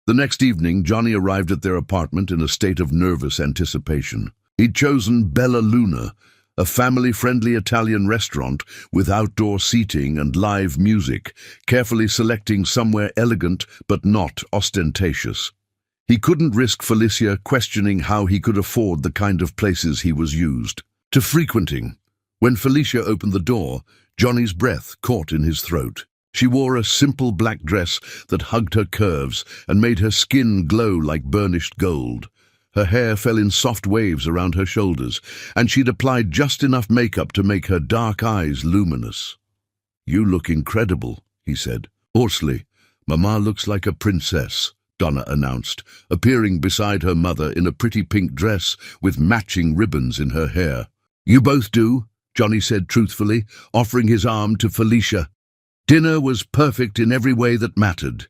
The next evening, Johnny arrived at their apartment in a state of nervous anticipation. He'd chosen Bella Luna, a family-friendly Italian restaurant with outdoor seating and live music, carefully selecting somewhere elegant but not ostentatious. He couldn't risk Felicia questioning how he could afford the kind of places he was used to frequenting. When Felicia opened the door, Johnny's breath caught in his throat. She wore a simple black dress that hugged her curves and made her skin glow like burnished gold. Her hair fell in soft waves around her shoulders, and she'd applied just enough makeup to make her dark eyes luminous. You look incredible, he said. Hoarsely, Mama looks like a princess, Donna announced, appearing beside her mother in a pretty pink dress with matching ribbons in her hair. You both do, Johnny said truthfully, offering his arm to Felicia. Dinner was perfect in every way that mattered.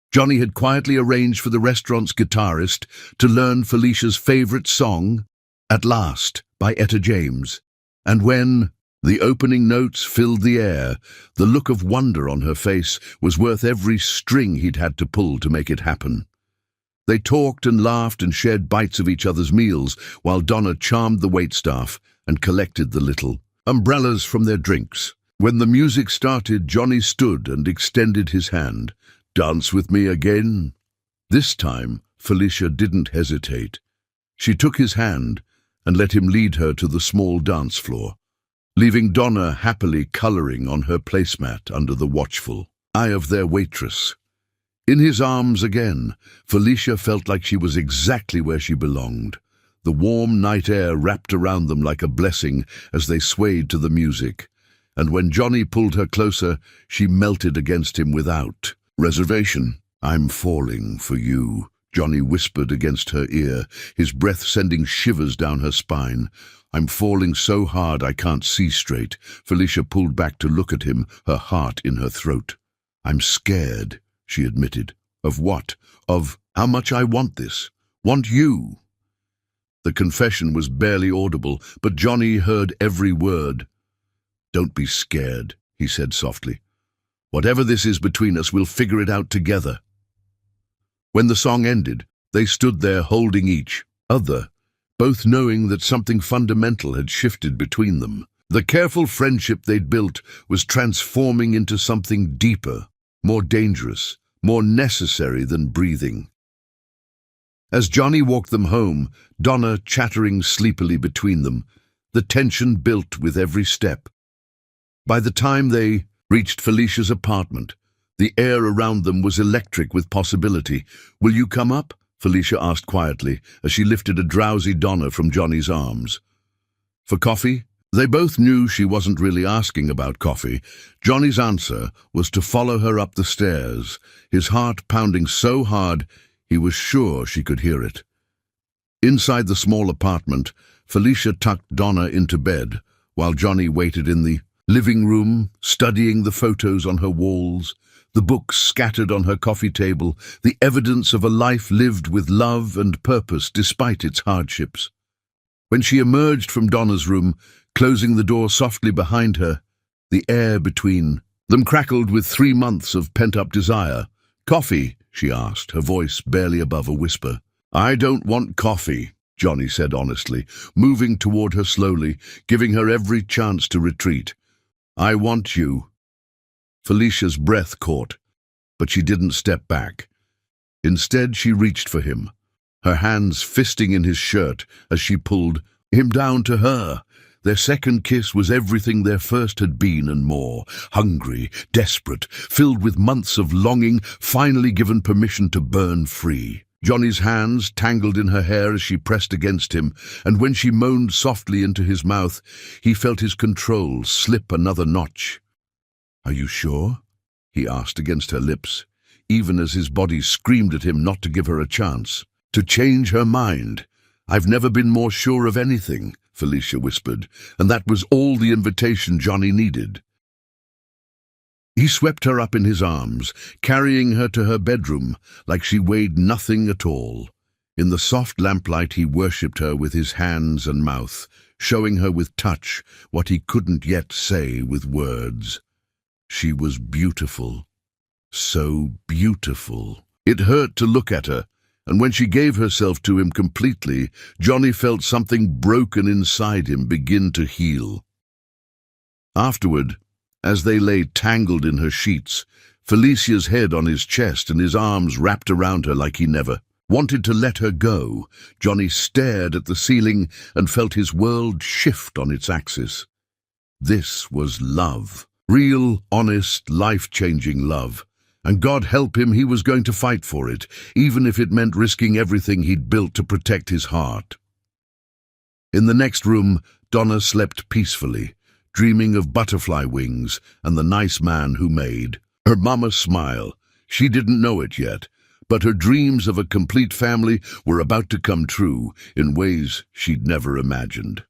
Johnny had quietly arranged for the restaurant's guitarist to learn Felicia's favorite song, At Last, by Etta James, and when the opening notes filled the air, the look of wonder on her face was worth every string he'd had to pull to make it happen. They talked and laughed and shared bites of each other's meals while Donna charmed the waitstaff and collected the little umbrellas from their drinks. When the music started, Johnny stood and extended his hand. Dance with me again? This time, Felicia didn't hesitate. She took his hand and let him lead her to the small dance floor, leaving Donna happily coloring on her placemat under the watchful eye of their waitress. In his arms again, Felicia felt like she was exactly where she belonged. The warm night air wrapped around them like a blessing as they swayed to the music, and when Johnny pulled her closer, she melted against him without reservation. I'm falling for you, Johnny whispered against her ear, his breath sending shivers down her spine. I'm falling so hard I can't see straight. Felicia pulled back to look at him, her heart in her throat. I'm scared, she admitted. Of what? Of how much I want this. Want you. The confession was barely audible, but Johnny heard every word. Don't be scared, he said softly. Whatever this is between us, we'll figure it out together. When the song ended, they stood there holding each other, both knowing that something fundamental had shifted between them. The careful friendship they'd built was transforming into something deeper, more dangerous, more necessary than breathing. As Johnny walked them home, Donna chattering sleepily between them, the tension built with every step. By the time they reached Felicia's apartment, the air around them was electric with possibility. "Will you come up?" Felicia asked quietly as she lifted a drowsy Donna from Johnny's arms. "For coffee?" They both knew she wasn't really asking about coffee. Johnny's answer was to follow her up the stairs, his heart pounding so hard he was sure she could hear it. Inside the small apartment, Felicia tucked Donna into bed, while Johnny waited in the living room, studying the photos on her walls, the books scattered on her coffee table, the evidence of a life lived with love and purpose despite its hardships. When she emerged from Donna's room, closing the door softly behind her, the air between them crackled with 3 months of pent-up desire. "Coffee?" she asked, her voice barely above a whisper. "I don't want coffee," Johnny said honestly, moving toward her slowly, giving her every chance to retreat. "I want you." Felicia's breath caught, but she didn't step back. Instead, she reached for him, her hands fisting in his shirt as she pulled him down to her. Their second kiss was everything their first had been and more. Hungry, desperate, filled with months of longing, finally given permission to burn free. Johnny's hands tangled in her hair as she pressed against him, and when she moaned softly into his mouth, he felt his control slip another notch. "Are you sure?" he asked against her lips, even as his body screamed at him not to give her a chance. "To change her mind. I've never been more sure of anything," Felicia whispered, and that was all the invitation Johnny needed. He swept her up in his arms, carrying her to her bedroom like she weighed nothing at all. In the soft lamplight he worshipped her with his hands and mouth, showing her with touch what he couldn't yet say with words. She was beautiful, so beautiful. It hurt to look at her, and when she gave herself to him completely, Johnny felt something broken inside him begin to heal. Afterward, as they lay tangled in her sheets, Felicia's head on his chest and his arms wrapped around her like he never wanted to let her go, Johnny stared at the ceiling and felt his world shift on its axis. This was love. Real, honest, life-changing love. And God help him, he was going to fight for it, even if it meant risking everything he'd built to protect his heart. In the next room, Donna slept peacefully, dreaming of butterfly wings and the nice man who made her mama smile. She didn't know it yet, but her dreams of a complete family were about to come true in ways she'd never imagined.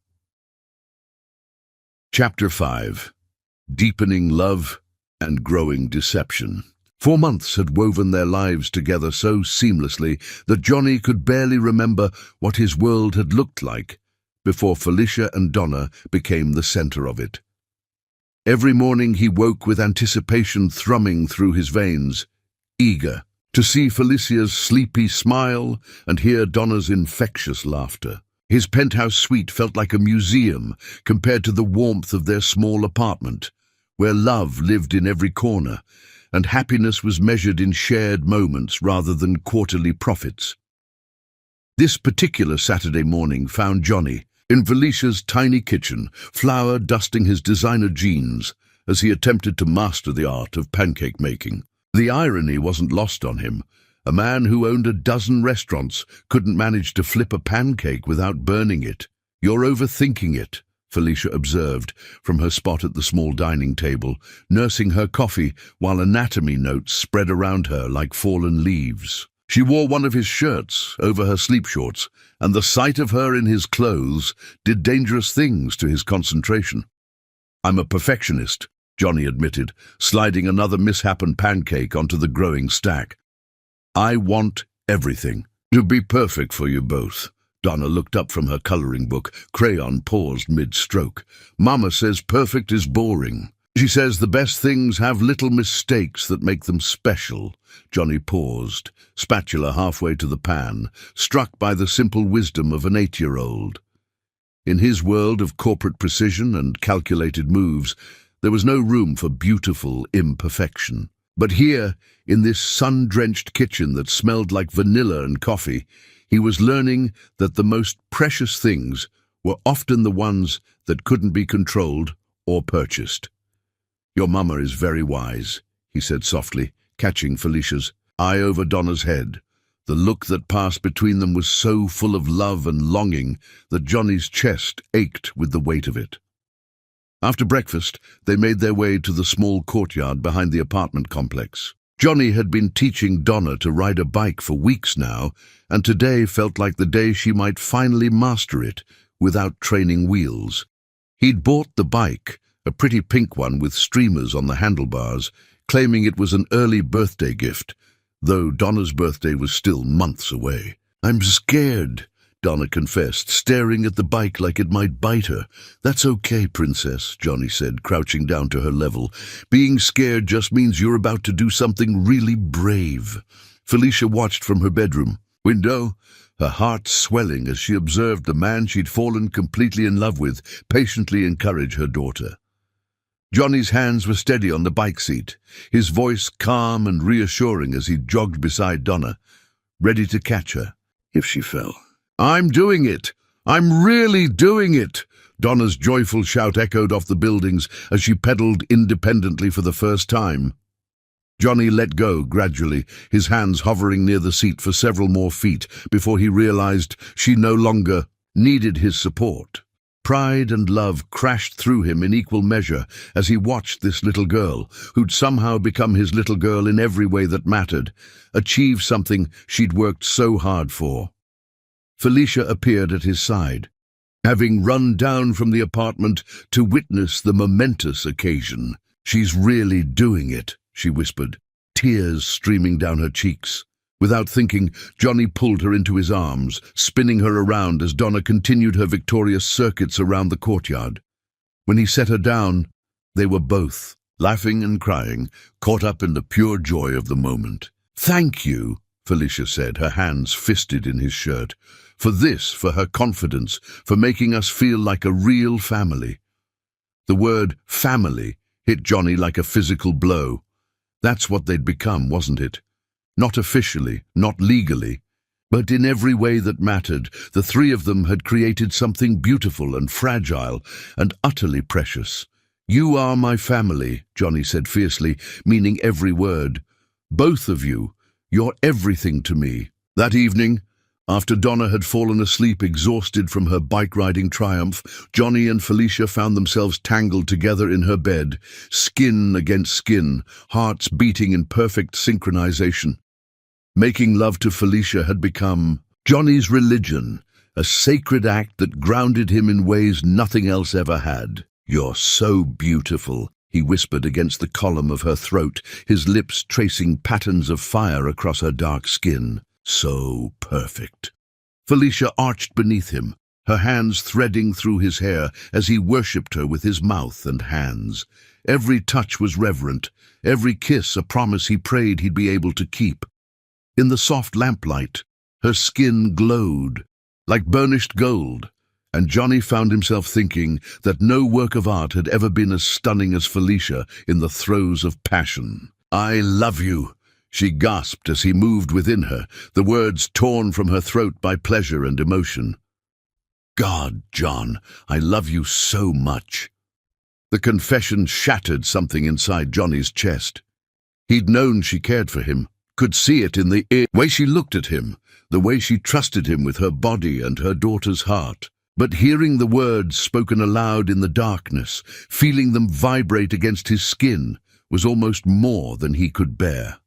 Chapter 5. Deepening Love and Growing Deception. 4 months had woven their lives together so seamlessly that Johnny could barely remember what his world had looked like before Felicia and Donna became the center of it. Every morning he woke with anticipation thrumming through his veins, eager to see Felicia's sleepy smile and hear Donna's infectious laughter. His penthouse suite felt like a museum compared to the warmth of their small apartment, where love lived in every corner, and happiness was measured in shared moments rather than quarterly profits. This particular Saturday morning found Johnny in Felicia's tiny kitchen, flour dusting his designer jeans as he attempted to master the art of pancake making. The irony wasn't lost on him. A man who owned a dozen restaurants couldn't manage to flip a pancake without burning it. "You're overthinking it," Felicia observed from her spot at the small dining table, nursing her coffee while anatomy notes spread around her like fallen leaves. She wore one of his shirts over her sleep shorts, and the sight of her in his clothes did dangerous things to his concentration. "I'm a perfectionist," Johnny admitted, sliding another mishapen pancake onto the growing stack. "I want everything to be perfect for you both." Donna looked up from her coloring book, crayon paused mid-stroke. "Mama says perfect is boring. She says the best things have little mistakes that make them special." Johnny paused, spatula halfway to the pan, struck by the simple wisdom of an 8-year-old. In his world of corporate precision and calculated moves, there was no room for beautiful imperfection. But here, in this sun-drenched kitchen that smelled like vanilla and coffee, he was learning that the most precious things were often the ones that couldn't be controlled or purchased. "Your mama is very wise," he said softly, catching Felicia's eye over Donna's head. The look that passed between them was so full of love and longing that Johnny's chest ached with the weight of it. After breakfast, they made their way to the small courtyard behind the apartment complex. Johnny had been teaching Donna to ride a bike for weeks now, and today felt like the day she might finally master it without training wheels. He'd bought the bike, a pretty pink one with streamers on the handlebars, claiming it was an early birthday gift, though Donna's birthday was still months away. "I'm scared," Donna confessed, staring at the bike like it might bite her. "That's okay, princess," Johnny said, crouching down to her level. "Being scared just means you're about to do something really brave." Felicia watched from her bedroom window, her heart swelling as she observed the man she'd fallen completely in love with patiently encourage her daughter. Johnny's hands were steady on the bike seat, his voice calm and reassuring as he jogged beside Donna, ready to catch her if she fell. "I'm doing it! I'm really doing it!" Donna's joyful shout echoed off the buildings as she pedaled independently for the first time. Johnny let go gradually, his hands hovering near the seat for several more feet before he realized she no longer needed his support. Pride and love crashed through him in equal measure as he watched this little girl, who'd somehow become his little girl in every way that mattered, achieve something she'd worked so hard for. Felicia appeared at his side, having run down from the apartment to witness the momentous occasion. "She's really doing it," she whispered, tears streaming down her cheeks. Without thinking, Johnny pulled her into his arms, spinning her around as Donna continued her victorious circuits around the courtyard. When he set her down, they were both, laughing and crying, caught up in the pure joy of the moment. "Thank you," Felicia said, her hands fisted in his shirt. "For this, for her confidence, for making us feel like a real family." The word family hit Johnny like a physical blow. That's what they'd become, wasn't it? Not officially, not legally, but in every way that mattered, the three of them had created something beautiful and fragile and utterly precious. "You are my family," Johnny said fiercely, meaning every word. "Both of you, you're everything to me." That evening, after Donna had fallen asleep exhausted from her bike-riding triumph, Johnny and Felicia found themselves tangled together in her bed, skin against skin, hearts beating in perfect synchronization. Making love to Felicia had become Johnny's religion, a sacred act that grounded him in ways nothing else ever had. "You're so beautiful," he whispered against the column of her throat, his lips tracing patterns of fire across her dark skin. "So perfect." Felicia arched beneath him, her hands threading through his hair as he worshipped her with his mouth and hands. Every touch was reverent, every kiss a promise he prayed he'd be able to keep. In the soft lamplight, her skin glowed like burnished gold, and Johnny found himself thinking that no work of art had ever been as stunning as Felicia in the throes of passion. "I love you," she gasped as he moved within her, the words torn from her throat by pleasure and emotion. "God, John, I love you so much." The confession shattered something inside Johnny's chest. He'd known she cared for him, could see it in the way she looked at him, the way she trusted him with her body and her daughter's heart. But hearing the words spoken aloud in the darkness, feeling them vibrate against his skin, was almost more than he could bear.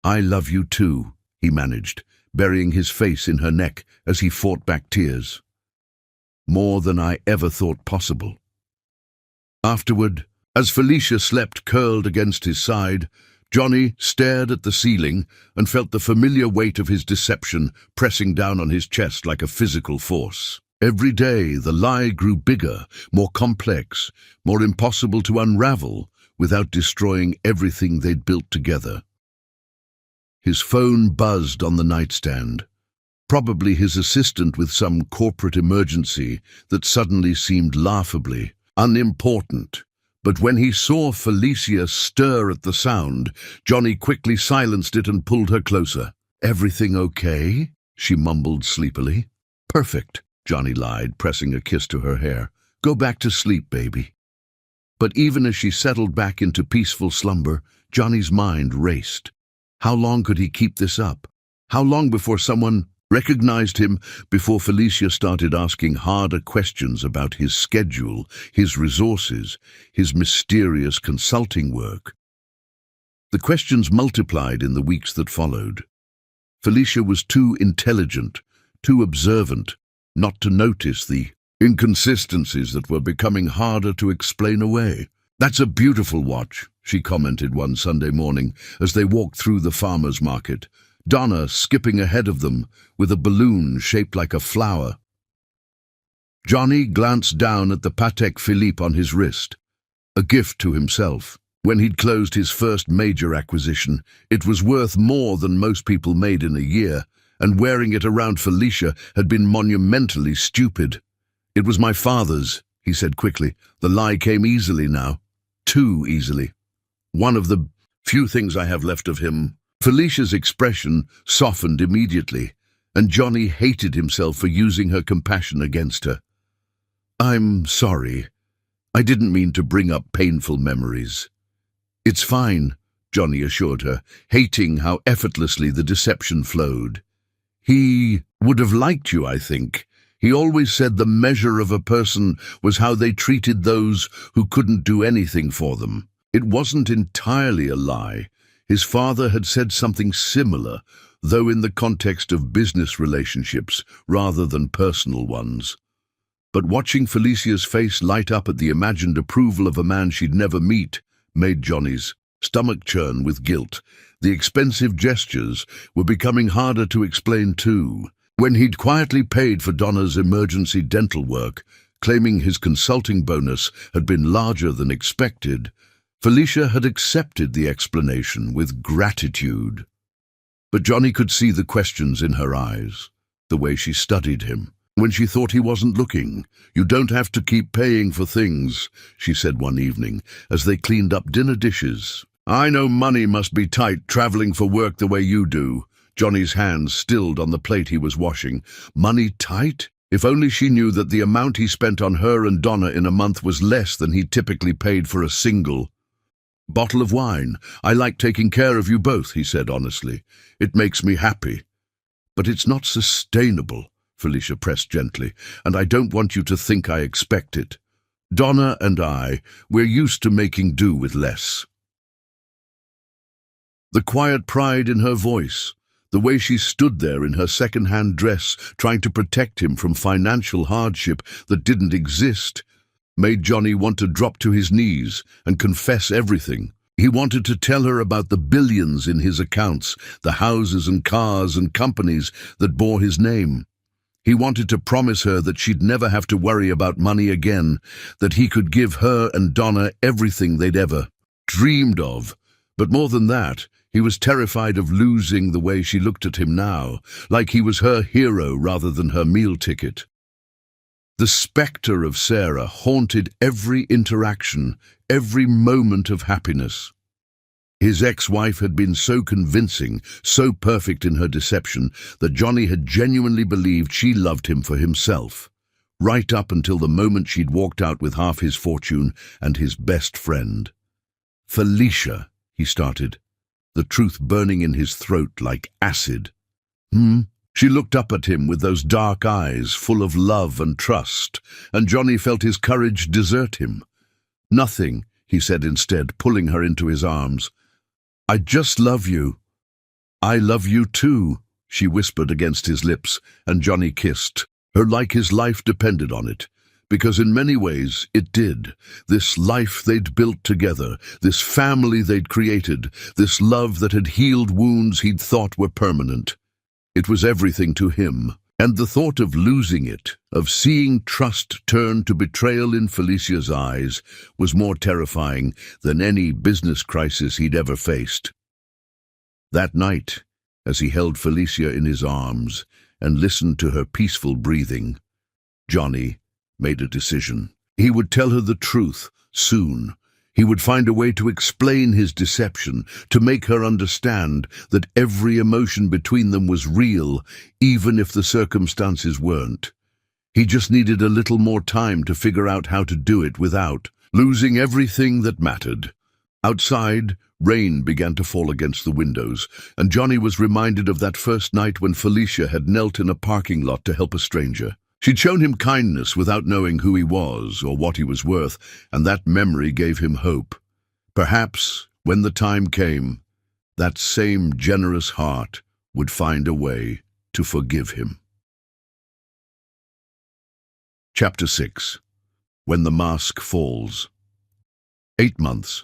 "I love you too," he managed, burying his face in her neck as he fought back tears. "More than I ever thought possible." Afterward, as Felicia slept curled against his side, Johnny stared at the ceiling and felt the familiar weight of his deception pressing down on his chest like a physical force. Every day the lie grew bigger, more complex, more impossible to unravel without destroying everything they'd built together. His phone buzzed on the nightstand. probably his assistant with some corporate emergency that suddenly seemed laughably unimportant. But when he saw Felicia stir at the sound, Johnny quickly silenced it and pulled her closer. "Everything okay?" she mumbled sleepily. "Perfect," Johnny lied, pressing a kiss to her hair. "Go back to sleep, baby." But even as she settled back into peaceful slumber, Johnny's mind raced. How long could he keep this up? How long before someone recognized him, before Felicia started asking harder questions about his schedule, his resources, his mysterious consulting work? The questions multiplied in the weeks that followed. Felicia was too intelligent, too observant, not to notice the inconsistencies that were becoming harder to explain away. "That's a beautiful watch," she commented one Sunday morning as they walked through the farmer's market, Donna skipping ahead of them with a balloon shaped like a flower. Johnny glanced down at the Patek Philippe on his wrist, a gift to himself. When he'd closed his first major acquisition, it was worth more than most people made in a year, and wearing it around Felicia had been monumentally stupid. "It was my father's," he said quickly. The lie came easily now. Too easily. "One of the few things I have left of him." Felicia's expression softened immediately, and Johnny hated himself for using her compassion against her. "I'm sorry. I didn't mean to bring up painful memories." "It's fine," Johnny assured her, hating how effortlessly the deception flowed. "He would have liked you, I think. He always said the measure of a person was how they treated those who couldn't do anything for them." It wasn't entirely a lie. His father had said something similar, though in the context of business relationships rather than personal ones. But watching Felicia's face light up at the imagined approval of a man she'd never meet made Johnny's stomach churn with guilt. The expensive gestures were becoming harder to explain too. When he'd quietly paid for Donna's emergency dental work, claiming his consulting bonus had been larger than expected, Felicia had accepted the explanation with gratitude. But Johnny could see the questions in her eyes, the way she studied him. When she thought he wasn't looking. "You don't have to keep paying for things," she said one evening, as they cleaned up dinner dishes. "I know money must be tight traveling for work the way you do." Johnny's hands stilled on the plate he was washing. Money tight? If only she knew that the amount he spent on her and Donna in a month was less than he typically paid for a single bottle of wine. "I like taking care of you both," he said honestly. "It makes me happy." "But it's not sustainable," Felicia pressed gently, "and I don't want you to think I expect it. Donna and we're used to making do with less." The quiet pride in her voice, the way she stood there in her second-hand dress trying to protect him from financial hardship that didn't exist, made Johnny want to drop to his knees and confess everything. He wanted to tell her about the billions in his accounts, the houses and cars and companies that bore his name. He wanted to promise her that she'd never have to worry about money again, that he could give her and Donna everything they'd ever dreamed of. But more than that, he was terrified of losing the way she looked at him now, like he was her hero rather than her meal ticket. The spectre of Sarah haunted every interaction, every moment of happiness. His ex-wife had been so convincing, so perfect in her deception, that Johnny had genuinely believed she loved him for himself, right up until the moment she'd walked out with half his fortune and his best friend. "Felicia," he started, the truth burning in his throat like acid. She looked up at him with those dark eyes full of love and trust, and Johnny felt his courage desert him. "Nothing," he said instead, pulling her into his arms. "I just love you." "I love you too," she whispered against his lips, and Johnny kissed her like his life depended on it, because in many ways it did. This life they'd built together, this family they'd created, this love that had healed wounds he'd thought were permanent. It was everything to him, and the thought of losing it, of seeing trust turn to betrayal in Felicia's eyes, was more terrifying than any business crisis he'd ever faced. That night, as he held Felicia in his arms, and listened to her peaceful breathing, Johnny made a decision. He would tell her the truth soon. He would find a way to explain his deception, to make her understand that every emotion between them was real, even if the circumstances weren't. He just needed a little more time to figure out how to do it without losing everything that mattered. Outside, rain began to fall against the windows, and Johnny was reminded of that first night when Felicia had knelt in a parking lot to help a stranger. She'd shown him kindness without knowing who he was or what he was worth, and that memory gave him hope. Perhaps, when the time came, that same generous heart would find a way to forgive him. Chapter 6. When the Mask Falls. 8 months.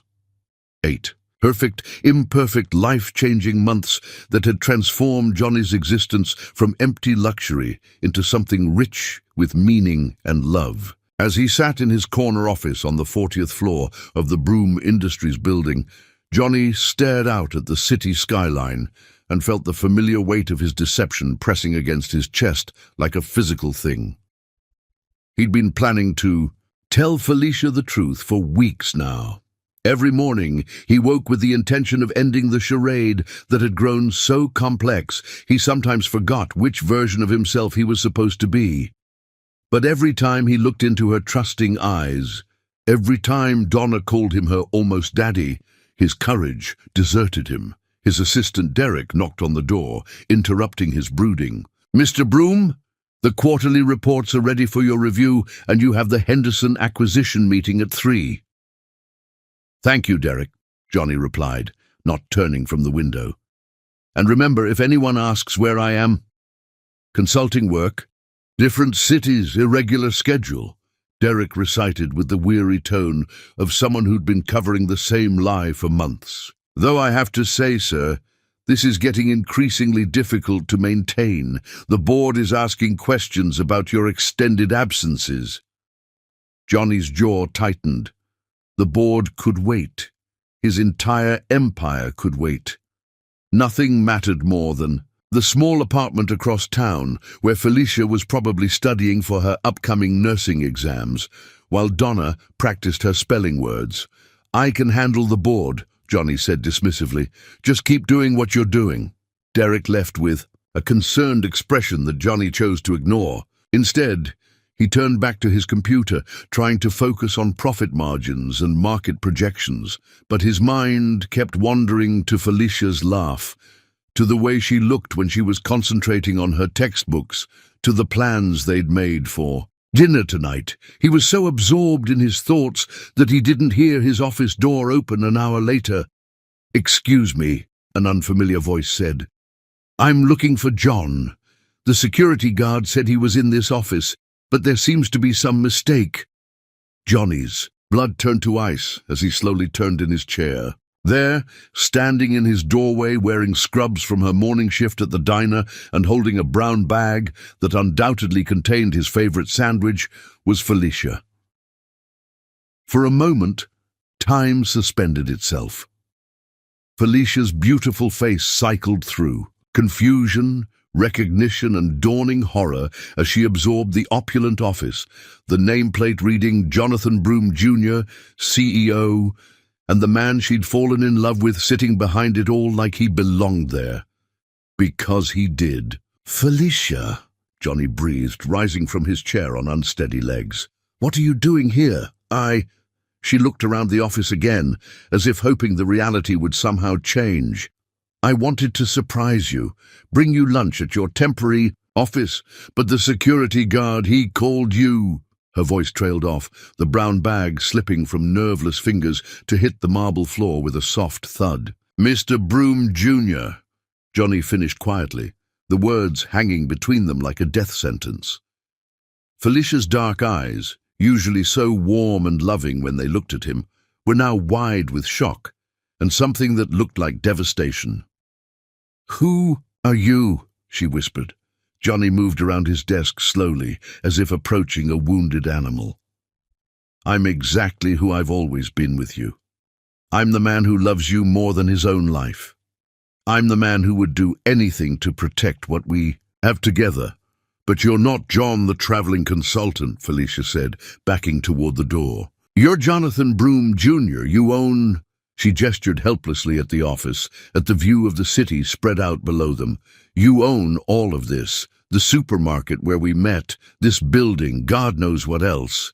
8. Perfect, imperfect, life-changing months that had transformed Johnny's existence from empty luxury into something rich with meaning and love. As he sat in his corner office on the 40th floor of the Broom Industries building, Johnny stared out at the city skyline and felt the familiar weight of his deception pressing against his chest like a physical thing. He'd been planning to tell Felicia the truth for weeks now. Every morning, he woke with the intention of ending the charade that had grown so complex he sometimes forgot which version of himself he was supposed to be. But every time he looked into her trusting eyes, every time Donna called him her almost daddy, his courage deserted him. His assistant Derek knocked on the door, interrupting his brooding. "Mr. Broom, the quarterly reports are ready for your review, and you have the Henderson acquisition meeting at 3. "Thank you, Derek," Johnny replied, not turning from the window. "And remember, if anyone asks where I am, consulting work, different cities, irregular schedule," Derek recited with the weary tone of someone who'd been covering the same lie for months. "Though I have to say, sir, this is getting increasingly difficult to maintain. The board is asking questions about your extended absences." Johnny's jaw tightened. The board could wait. His entire empire could wait. Nothing mattered more than the small apartment across town where Felicia was probably studying for her upcoming nursing exams, while Donna practiced her spelling words. "I can handle the board," Johnny said dismissively. "Just keep doing what you're doing." Derek left with a concerned expression that Johnny chose to ignore. Instead, he turned back to his computer, trying to focus on profit margins and market projections, but his mind kept wandering to Felicia's laugh, to the way she looked when she was concentrating on her textbooks, to the plans they'd made for dinner tonight. He was so absorbed in his thoughts that he didn't hear his office door open an hour later. "Excuse me," an unfamiliar voice said. "I'm looking for John. The security guard said he was in this office, but there seems to be some mistake." Johnny's blood turned to ice as he slowly turned in his chair. There, standing in his doorway, wearing scrubs from her morning shift at the diner and holding a brown bag that undoubtedly contained his favorite sandwich, was Felicia. For a moment, time suspended itself. Felicia's beautiful face cycled through, confusion, recognition and dawning horror as she absorbed the opulent office, the nameplate reading Jonathan Broom Jr., CEO, and the man she'd fallen in love with sitting behind it all like he belonged there. Because he did. "Felicia," Johnny breathed, rising from his chair on unsteady legs. "What are you doing here?" She looked around the office again, as if hoping the reality would somehow change. "I wanted to surprise you, bring you lunch at your temporary office, but the security guard, he called you." Her voice trailed off, the brown bag slipping from nerveless fingers to hit the marble floor with a soft thud. "Mr. Broom Jr., Johnny finished quietly, the words hanging between them like a death sentence. Felicia's dark eyes, usually so warm and loving when they looked at him, were now wide with shock and something that looked like devastation. "Who are you?" she whispered. Johnny moved around his desk slowly, as if approaching a wounded animal. "I'm exactly who I've always been with you. I'm the man who loves you more than his own life. I'm the man who would do anything to protect what we Have together. But you're not John the traveling consultant, Felicia said, backing toward the door. You're Jonathan Broom, Jr. You own... She gestured helplessly at the office, at the view of the city spread out below them. You own all of this. The supermarket where we met, this building, God knows what else.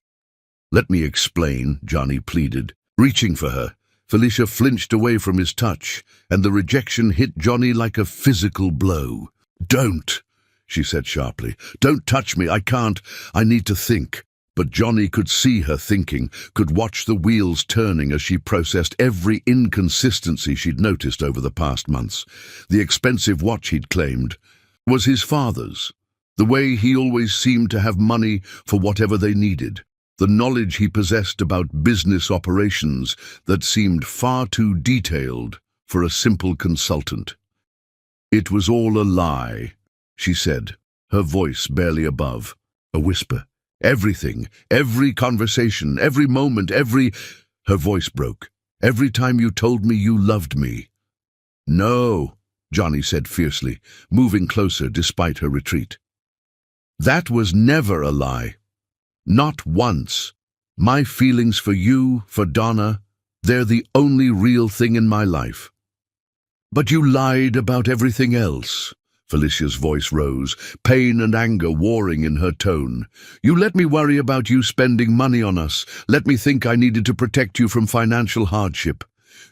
Let me explain, Johnny pleaded. Reaching for her, Felicia flinched away from his touch, and the rejection hit Johnny like a physical blow. Don't, she said sharply. Don't touch me, I can't. I need to think. But Johnny could see her thinking, could watch the wheels turning as she processed every inconsistency she'd noticed over the past months. The expensive watch he'd claimed was his father's. The way he always seemed to have money for whatever they needed. The knowledge he possessed about business operations that seemed far too detailed for a simple consultant. It was all a lie, she said, her voice barely above, a whisper. Everything, every conversation, every moment, Her voice broke. Every time you told me you loved me. No, Johnny said fiercely, moving closer despite her retreat. That was never a lie. Not once. My feelings for you, for Donna, they're the only real thing in my life. But you lied about everything else. Felicia's voice rose, pain and anger warring in her tone. You let me worry about you spending money on us, let me think I needed to protect you from financial hardship.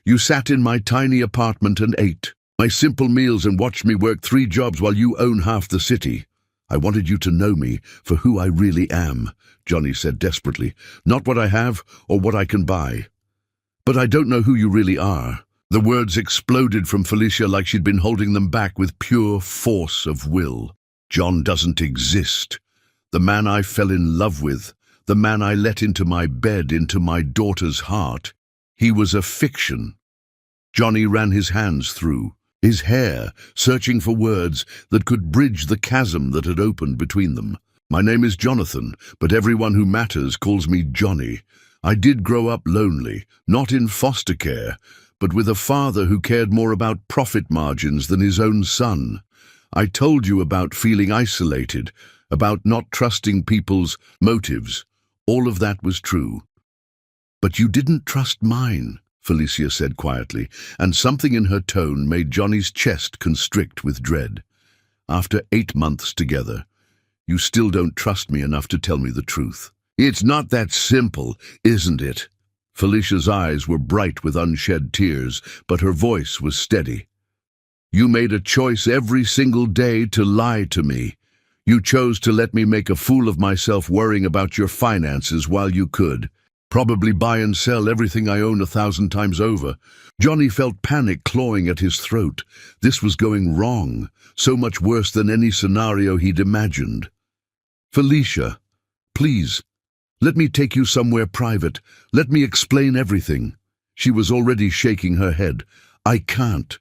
You sat in my tiny apartment and ate my simple meals and watched me work 3 jobs while you own half the city. I wanted you to know me for who I really am, Johnny said desperately, not what I have or what I can buy. But I don't know who you really are. The words exploded from Felicia like she'd been holding them back with pure force of will. John doesn't exist. The man I fell in love with, the man I let into my bed, into my daughter's heart, he was a fiction. Johnny ran his hands through his hair, searching for words that could bridge the chasm that had opened between them. My name is Jonathan, but everyone who matters calls me Johnny. I did grow up lonely, not in foster care, but with a father who cared more about profit margins than his own son. I told you about feeling isolated, about not trusting people's motives. All of that was true. But you didn't trust mine, Felicia said quietly, and something in her tone made Johnny's chest constrict with dread. After 8 months together, you still don't trust me enough to tell me the truth. It's not that simple, isn't it? Felicia's eyes were bright with unshed tears, but her voice was steady. You made a choice every single day to lie to me. You chose to let me make a fool of myself worrying about your finances while you could. Probably buy and sell everything I own 1,000 times over. Johnny felt panic clawing at his throat. This was going wrong, so much worse than any scenario he'd imagined. Felicia, please, let me take you somewhere private. Let me explain everything. She was already shaking her head. I can't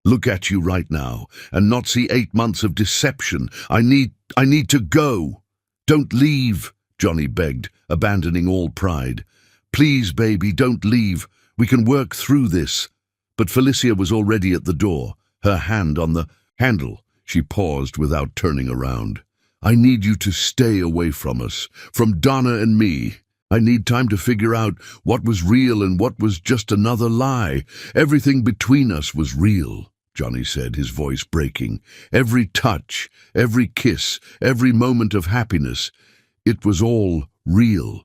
look at you right now and not see 8 months of deception. I need to go. Don't leave, Johnny begged, abandoning all pride. Please, baby, don't leave. We can work through this. But Felicia was already at the door, her hand on the handle. She paused without turning around. I need you to stay away from us, from Donna and me. I need time to figure out what was real and what was just another lie. Everything between us was real, Johnny said, his voice breaking. Every touch, every kiss, every moment of happiness. It was all real.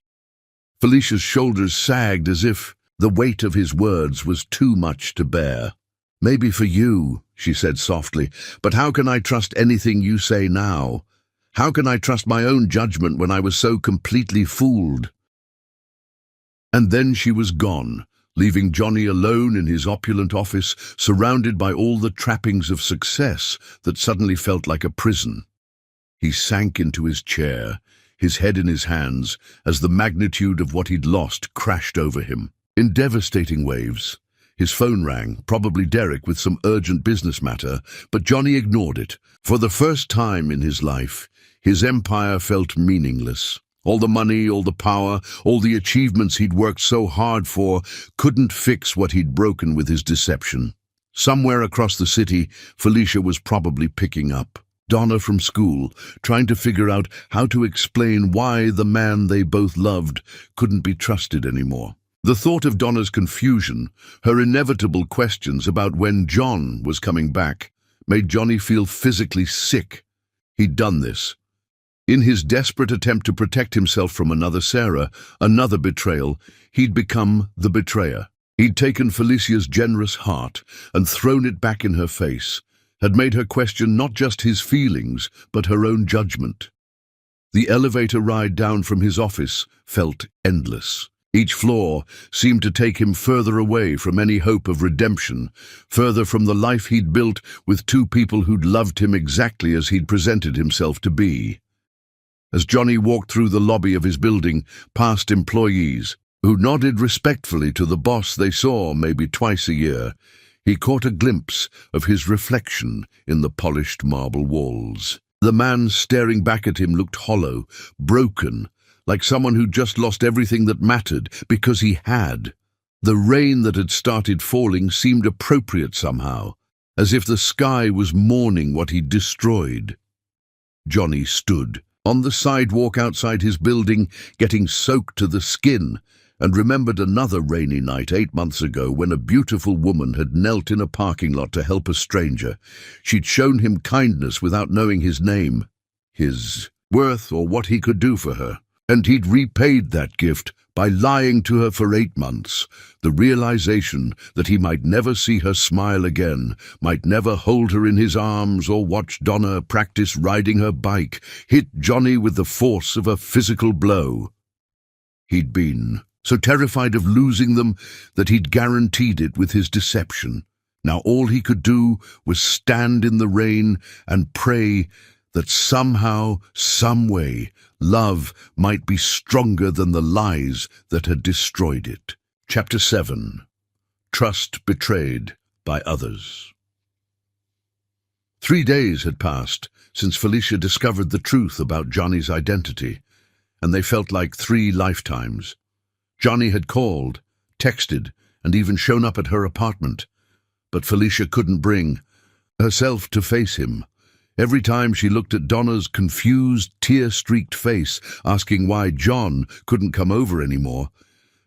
Felicia's shoulders sagged as if the weight of his words was too much to bear. Maybe for you, she said softly, but how can I trust anything you say now? How can I trust my own judgment when I was so completely fooled? And then she was gone, leaving Johnny alone in his opulent office, surrounded by all the trappings of success that suddenly felt like a prison. He sank into his chair, his head in his hands, as the magnitude of what he'd lost crashed over him. In devastating waves, his phone rang, probably Derek with some urgent business matter, but Johnny ignored it. For the first time in his life, his empire felt meaningless. All the money, all the power, all the achievements he'd worked so hard for couldn't fix what he'd broken with his deception. Somewhere across the city, Felicia was probably picking up Donna from school, trying to figure out how to explain why the man they both loved couldn't be trusted anymore. The thought of Donna's confusion, her inevitable questions about when John was coming back, made Johnny feel physically sick. He'd done this. In his desperate attempt to protect himself from another Sarah, another betrayal, he'd become the betrayer. He'd taken Felicia's generous heart and thrown it back in her face, had made her question not just his feelings, but her own judgment. The elevator ride down from his office felt endless. Each floor seemed to take him further away from any hope of redemption, further from the life he'd built with two people who'd loved him exactly as he'd presented himself to be. As Johnny walked through the lobby of his building, past employees, who nodded respectfully to the boss they saw maybe twice a year, he caught a glimpse of his reflection in the polished marble walls. The man staring back at him looked hollow, broken, like someone who'd just lost everything that mattered, because he had. The rain that had started falling seemed appropriate somehow, as if the sky was mourning what he'd destroyed. Johnny stood on the sidewalk outside his building, getting soaked to the skin, and remembered another rainy night 8 months ago when a beautiful woman had knelt in a parking lot to help a stranger. She'd shown him kindness without knowing his name, his worth, or what he could do for her. And he'd repaid that gift by lying to her for 8 months. The realization that he might never see her smile again, might never hold her in his arms or watch Donna practice riding her bike, hit Johnny with the force of a physical blow. He'd been so terrified of losing them that he'd guaranteed it with his deception. Now all he could do was stand in the rain and pray that somehow, some way, love might be stronger than the lies that had destroyed it. Chapter 7. Trust Betrayed by Others. 3 days had passed since Felicia discovered the truth about Johnny's identity, and they felt like 3 lifetimes. Johnny had called, texted, and even shown up at her apartment, but Felicia couldn't bring herself to face him. Every time she looked at Donna's confused, tear-streaked face, asking why John couldn't come over anymore,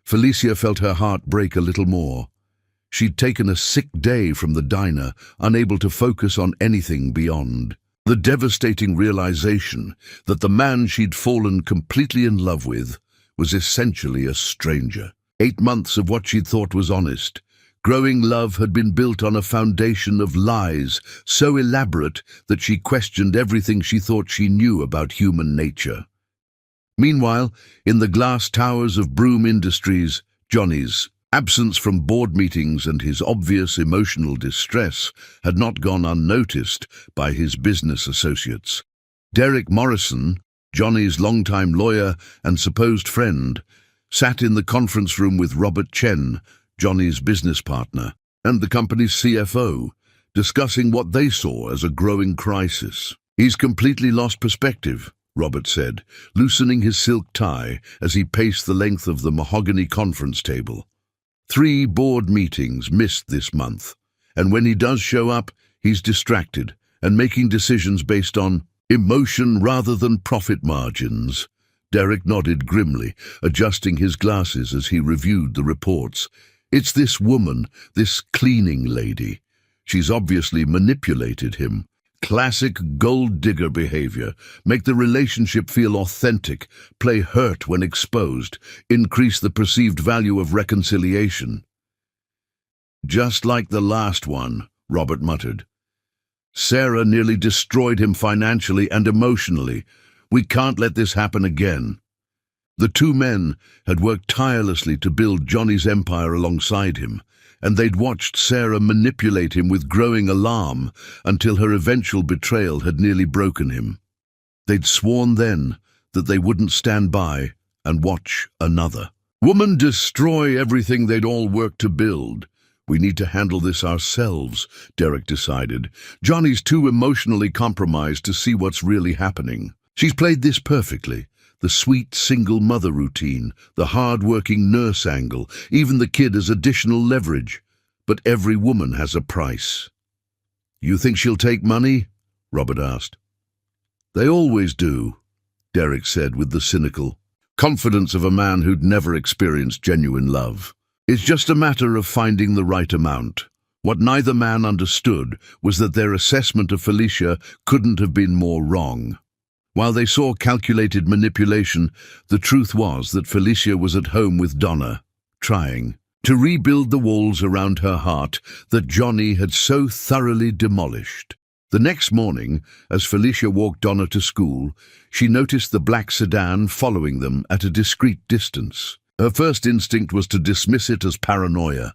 Felicia felt her heart break a little more. She'd taken a sick day from the diner, unable to focus on anything beyond. The devastating realization that the man she'd fallen completely in love with was essentially a stranger. 8 months of what she'd thought was honest, growing love had been built on a foundation of lies so elaborate that she questioned everything she thought she knew about human nature. Meanwhile, in the glass towers of Broom Industries, Johnny's absence from board meetings and his obvious emotional distress had not gone unnoticed by his business associates. Derek Morrison, Johnny's longtime lawyer and supposed friend, sat in the conference room with Robert Chen, Johnny's business partner, and the company's CFO, discussing what they saw as a growing crisis. "He's completely lost perspective," Robert said, loosening his silk tie as he paced the length of the mahogany conference table. 3 board meetings missed this month, and when he does show up, he's distracted and making decisions based on emotion rather than profit margins. Derek nodded grimly, adjusting his glasses as he reviewed the reports. "It's this woman, this cleaning lady. She's obviously manipulated him. Classic gold digger behavior. Make the relationship feel authentic, play hurt when exposed, increase the perceived value of reconciliation." "Just like the last one," Robert muttered. "Sarah nearly destroyed him financially and emotionally. We can't let this happen again." The 2 men had worked tirelessly to build Johnny's empire alongside him, and they'd watched Sarah manipulate him with growing alarm until her eventual betrayal had nearly broken him. They'd sworn then that they wouldn't stand by and watch another woman destroy everything they'd all worked to build. "We need to handle this ourselves," Derek decided. "Johnny's too emotionally compromised to see what's really happening. She's played this perfectly. The sweet single mother routine, the hard-working nurse angle, even the kid as additional leverage. But every woman has a price. You think she'll take money? Robert asked. They always do, Derek said with the cynical confidence of a man who'd never experienced genuine love. It's just a matter of finding the right amount. What neither man understood was that their assessment of Felicia couldn't have been more wrong. While they saw calculated manipulation, the truth was that Felicia was at home with Donna, trying to rebuild the walls around her heart that Johnny had so thoroughly demolished. The next morning, as Felicia walked Donna to school, she noticed the black sedan following them at a discreet distance. Her first instinct was to dismiss it as paranoia,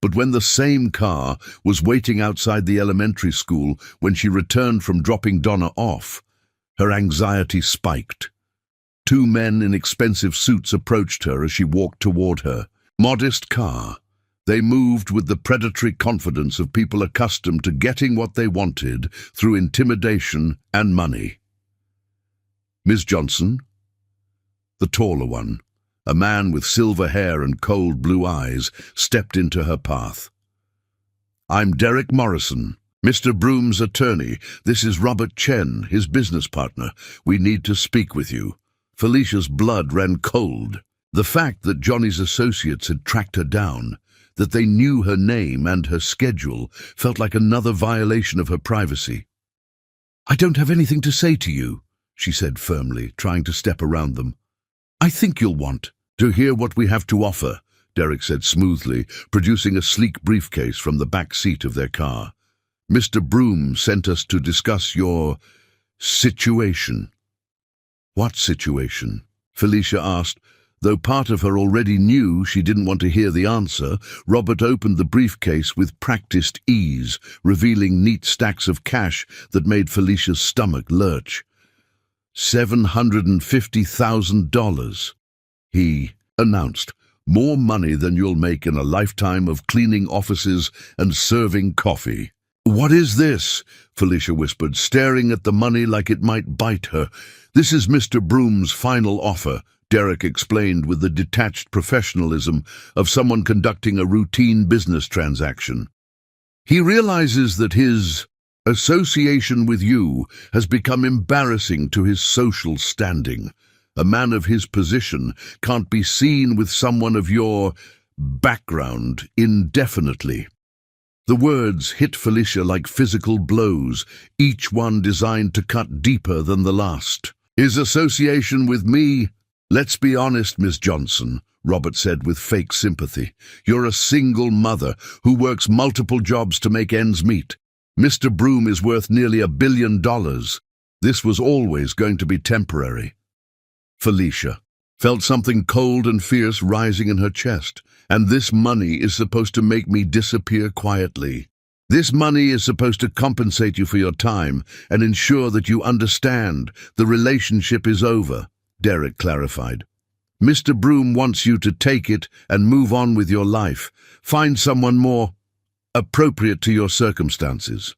but when the same car was waiting outside the elementary school when she returned from dropping Donna off, her anxiety spiked. Two men in expensive suits approached her as she walked toward her. Modest car. They moved with the predatory confidence of people accustomed to getting what they wanted through intimidation and money. Miss Johnson? The taller one, a man with silver hair and cold blue eyes, stepped into her path. I'm Derek Morrison, Mr. Broom's attorney. This is Robert Chen, his business partner. We need to speak with you. Felicia's blood ran cold. The fact that Johnny's associates had tracked her down, that they knew her name and her schedule, felt like another violation of her privacy. I don't have anything to say to you, she said firmly, trying to step around them. I think you'll want to hear what we have to offer, Derek said smoothly, producing a sleek briefcase from the back seat of their car. Mr. Broom sent us to discuss your situation. What situation? Felicia asked. Though part of her already knew she didn't want to hear the answer, Robert opened the briefcase with practiced ease, revealing neat stacks of cash that made Felicia's stomach lurch. $750,000. He announced, more money than you'll make in a lifetime of cleaning offices and serving coffee. What is this? Felicia whispered, staring at the money like it might bite her. This is Mr. Broom's final offer, Derek explained with the detached professionalism of someone conducting a routine business transaction. He realizes that his association with you has become embarrassing to his social standing. A man of his position can't be seen with someone of your background indefinitely. The words hit Felicia like physical blows, each one designed to cut deeper than the last. His association with me? Let's be honest, Miss Johnson, Robert said with fake sympathy. You're a single mother who works multiple jobs to make ends meet. Mr. Broom is worth nearly $1 billion. This was always going to be temporary. Felicia felt something cold and fierce rising in her chest. And this money is supposed to make me disappear quietly. This money is supposed to compensate you for your time and ensure that you understand the relationship is over, Derek clarified. Mr. Broom wants you to take it and move on with your life. Find someone more appropriate to your circumstances.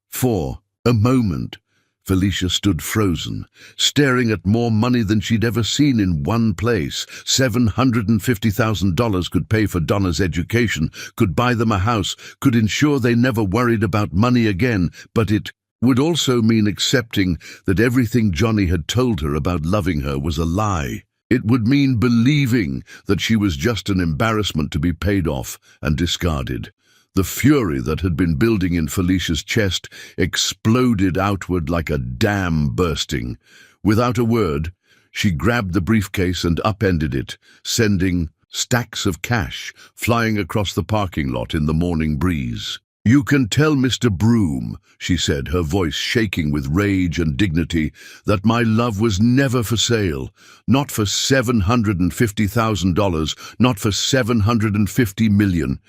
For a moment, Felicia stood frozen, staring at more money than she'd ever seen in one place. $750,000 could pay for Donna's education, could buy them a house, could ensure they never worried about money again, but it would also mean accepting that everything Johnny had told her about loving her was a lie. It would mean believing that she was just an embarrassment to be paid off and discarded. The fury that had been building in Felicia's chest exploded outward like a dam bursting. Without a word, she grabbed the briefcase and upended it, sending stacks of cash flying across the parking lot in the morning breeze. You can tell Mr. Broom, she said, her voice shaking with rage and dignity, that my love was never for sale. Not for $750,000, not for $750 million.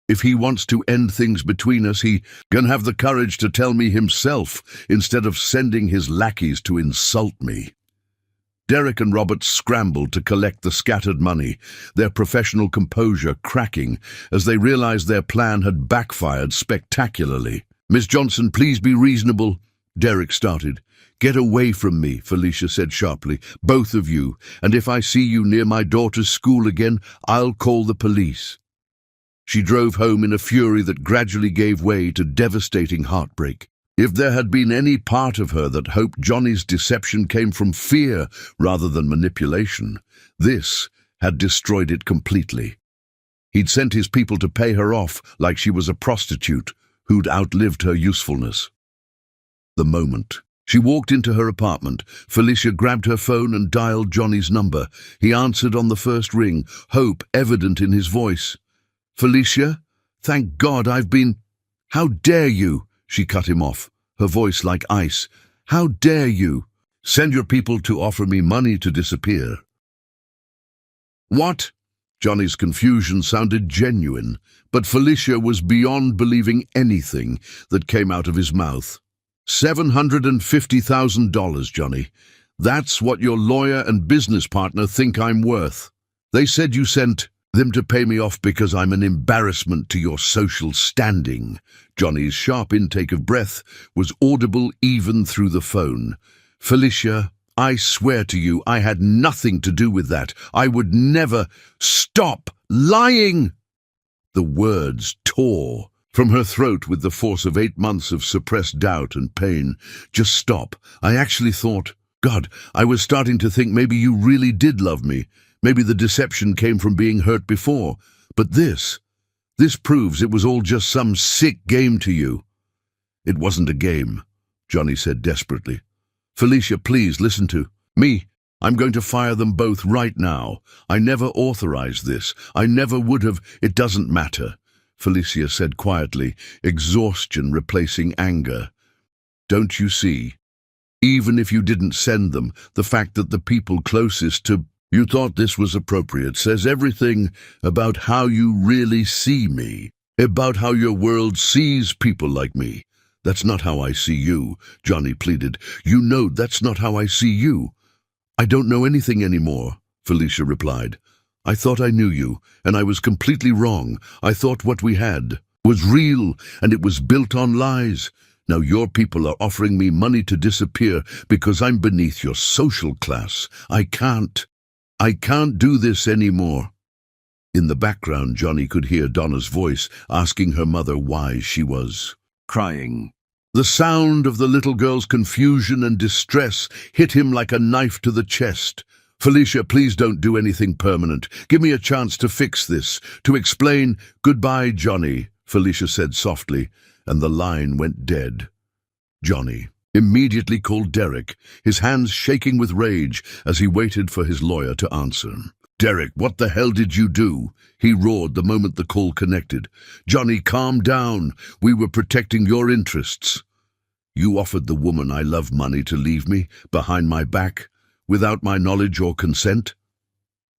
If he wants to end things between us, he can have the courage to tell me himself instead of sending his lackeys to insult me. Derek and Robert scrambled to collect the scattered money, their professional composure cracking as they realized their plan had backfired spectacularly. Miss Johnson, please be reasonable, Derek started. Get away from me, Felicia said sharply, both of you, and if I see you near my daughter's school again, I'll call the police. She drove home in a fury that gradually gave way to devastating heartbreak. If there had been any part of her that hoped Johnny's deception came from fear rather than manipulation, this had destroyed it completely. He'd sent his people to pay her off like she was a prostitute who'd outlived her usefulness. The moment she walked into her apartment, Felicia grabbed her phone and dialed Johnny's number. He answered on the first ring, hope evident in his voice. "Felicia? Thank God I've been—" "How dare you?" She cut him off, her voice like ice. "How dare you? Send your people to offer me money to disappear." "What?" Johnny's confusion sounded genuine, but Felicia was beyond believing anything that came out of his mouth. $750,000, Johnny. That's what your lawyer and business partner think I'm worth. They said you sent them to pay me off because I'm an embarrassment to your social standing. Johnny's sharp intake of breath was audible even through the phone. "Felicia, I swear to you, I had nothing to do with that. I would never— Stop lying!" The words tore from her throat with the force of 8 months of suppressed doubt and pain. "Just stop. I actually thought— God, I was starting to think maybe you really did love me. Maybe the deception came from being hurt before. But this proves it was all just some sick game to you." "It wasn't a game," Johnny said desperately. "Felicia, please listen to me. I'm going to fire them both right now. I never authorized this. I never would have. It doesn't matter," Felicia said quietly, exhaustion replacing anger. "Don't you see? Even if you didn't send them, the fact that the people closest to you thought this was appropriate says everything about how you really see me, about how your world sees people like me. That's not how I see you," Johnny pleaded. "You know that's not how I see you." "I don't know anything anymore," Felicia replied. "I thought I knew you, and I was completely wrong. I thought what we had was real, and it was built on lies. Now your people are offering me money to disappear because I'm beneath your social class. I can't do this anymore." In the background, Johnny could hear Donna's voice asking her mother why she was crying. The sound of the little girl's confusion and distress hit him like a knife to the chest. "Felicia, please don't do anything permanent. Give me a chance to fix this, to explain." "Goodbye, Johnny," Felicia said softly, and the line went dead. Johnny immediately called Derek, his hands shaking with rage as he waited for his lawyer to answer. "Derek, what the hell did you do?" he roared the moment the call connected. "Johnny, calm down. We were protecting your interests." "You offered the woman I love money to leave me behind my back without my knowledge or consent?"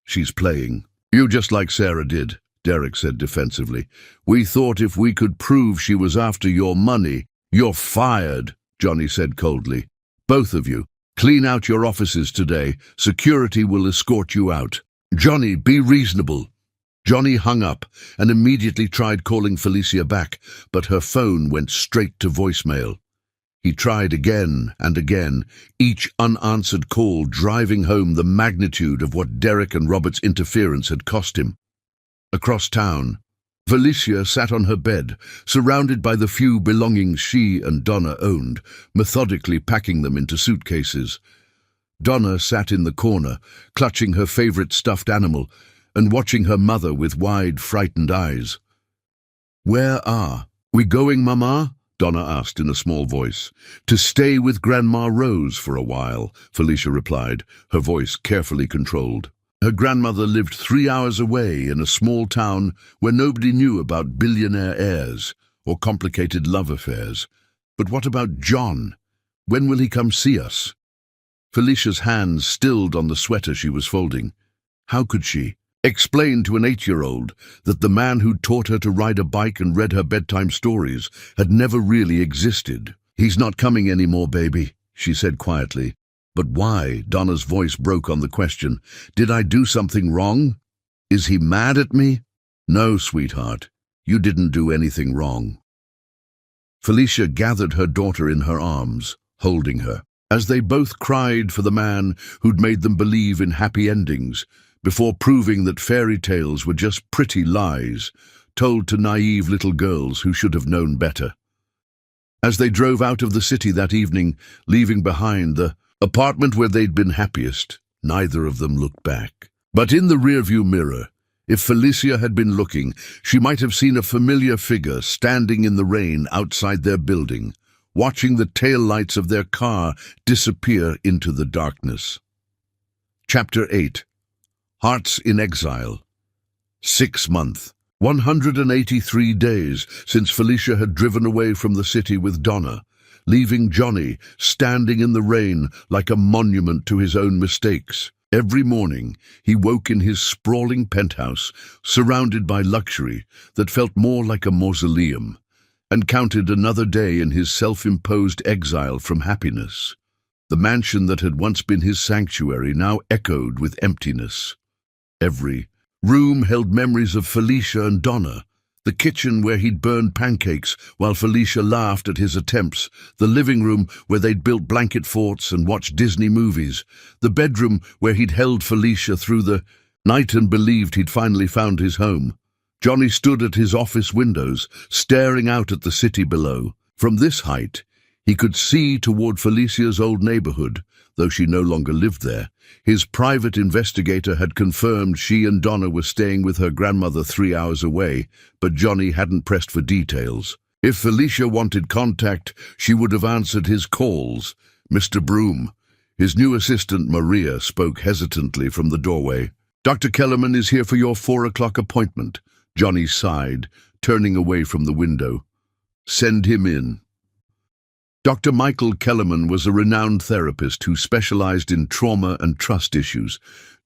"She's playing. You just like Sarah did," Derek said defensively. "We thought if we could prove she was after your money—" "You're fired," Johnny said coldly. "Both of you. Clean out your offices today. Security will escort you out." "Johnny, be reasonable." Johnny hung up and immediately tried calling Felicia back, but her phone went straight to voicemail. He tried again and again, each unanswered call driving home the magnitude of what Derek and Robert's interference had cost him. Across town, Felicia sat on her bed, surrounded by the few belongings she and Donna owned, methodically packing them into suitcases. Donna sat in the corner, clutching her favorite stuffed animal and watching her mother with wide, frightened eyes. "Where are we going, Mama?" Donna asked in a small voice. "To stay with Grandma Rose for a while," Felicia replied, her voice carefully controlled. Her grandmother lived 3 hours away in a small town where nobody knew about billionaire heirs or complicated love affairs. "But what about John? When will he come see us?" Felicia's hands stilled on the sweater she was folding. How could she explain to an 8-year-old that the man who'd taught her to ride a bike and read her bedtime stories had never really existed? "He's not coming anymore, baby," she said quietly. "But why?" Donna's voice broke on the question. "Did I do something wrong? Is he mad at me?" "No, sweetheart, you didn't do anything wrong." Felicia gathered her daughter in her arms, holding her, as they both cried for the man who'd made them believe in happy endings, before proving that fairy tales were just pretty lies told to naive little girls who should have known better. As they drove out of the city that evening, leaving behind the apartment where they'd been happiest, neither of them looked back. But in the rearview mirror, if Felicia had been looking, she might have seen a familiar figure standing in the rain outside their building, watching the taillights of their car disappear into the darkness. Chapter 8. Hearts in Exile. 6 months. 183 days since Felicia had driven away from the city with Donna, leaving Johnny standing in the rain like a monument to his own mistakes. Every morning, he woke in his sprawling penthouse, surrounded by luxury that felt more like a mausoleum, and counted another day in his self-imposed exile from happiness. The mansion that had once been his sanctuary now echoed with emptiness. Every room held memories of Felicia and Donna, the kitchen where he'd burned pancakes while Felicia laughed at his attempts, the living room where they'd built blanket forts and watched Disney movies, the bedroom where he'd held Felicia through the night and believed he'd finally found his home. Johnny stood at his office windows, staring out at the city below. From this height, he could see toward Felicia's old neighborhood, though she no longer lived there. His private investigator had confirmed she and Donna were staying with her grandmother 3 hours away, but Johnny hadn't pressed for details. If Felicia wanted contact, she would have answered his calls. Mr. Broom. His new assistant, Maria, spoke hesitantly from the doorway. "Dr. Kellerman is here for your 4 o'clock appointment." Johnny sighed, turning away from the window. "Send him in." Dr. Michael Kellerman was a renowned therapist who specialized in trauma and trust issues.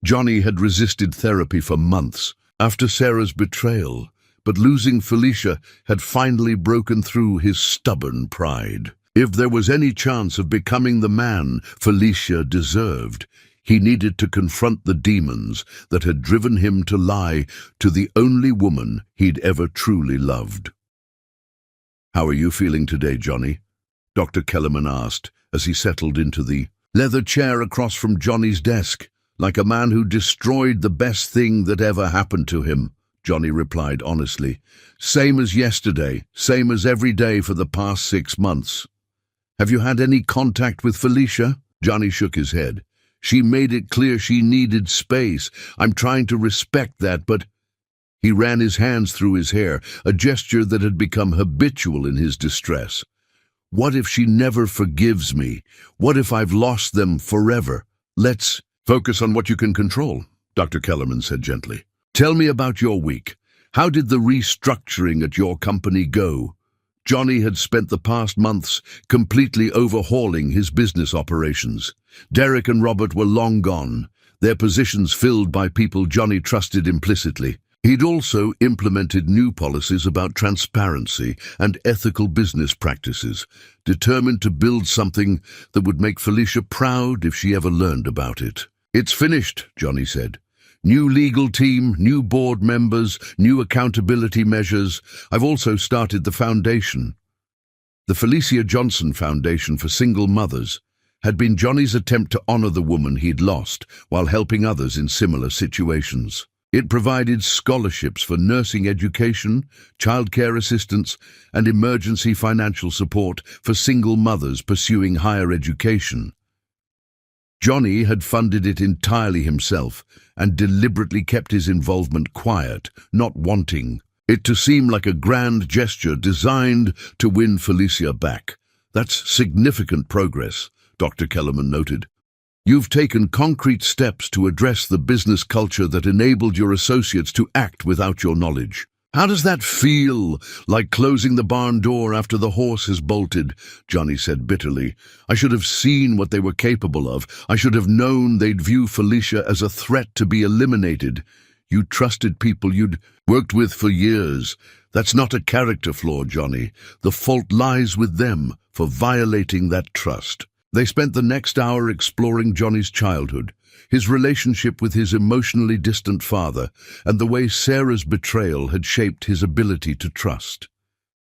Johnny had resisted therapy for months after Sarah's betrayal, but losing Felicia had finally broken through his stubborn pride. If there was any chance of becoming the man Felicia deserved, he needed to confront the demons that had driven him to lie to the only woman he'd ever truly loved. "How are you feeling today, Johnny?" Dr. Kellerman asked as he settled into the leather chair across from Johnny's desk. "Like a man who destroyed the best thing that ever happened to him," Johnny replied honestly. "Same as yesterday, same as every day for the past 6 months. Have you had any contact with Felicia?" Johnny shook his head. "She made it clear she needed space. I'm trying to respect that, but—" He ran his hands through his hair, a gesture that had become habitual in his distress. "What if she never forgives me? What if I've lost them forever? Let's focus on what you can control," Dr. Kellerman said gently. "Tell me about your week. How did the restructuring at your company go?" Johnny had spent the past months completely overhauling his business operations. Derek and Robert were long gone, their positions filled by people Johnny trusted implicitly. He'd also implemented new policies about transparency and ethical business practices, determined to build something that would make Felicia proud if she ever learned about it. "It's finished," Johnny said. "New legal team, new board members, new accountability measures. I've also started the foundation." The Felicia Johnson Foundation for Single Mothers had been Johnny's attempt to honor the woman he'd lost while helping others in similar situations. It provided scholarships for nursing education, childcare assistance, and emergency financial support for single mothers pursuing higher education. Johnny had funded it entirely himself and deliberately kept his involvement quiet, not wanting it to seem like a grand gesture designed to win Felicia back. "That's significant progress," Dr. Kellerman noted. "You've taken concrete steps to address the business culture that enabled your associates to act without your knowledge. How does that feel, like closing the barn door after the horse has bolted?" Johnny said bitterly. "I should have seen what they were capable of. I should have known they'd view Felicia as a threat to be eliminated. You trusted people you'd worked with for years. That's not a character flaw, Johnny. The fault lies with them for violating that trust." They spent the next hour exploring Johnny's childhood, his relationship with his emotionally distant father, and the way Sarah's betrayal had shaped his ability to trust.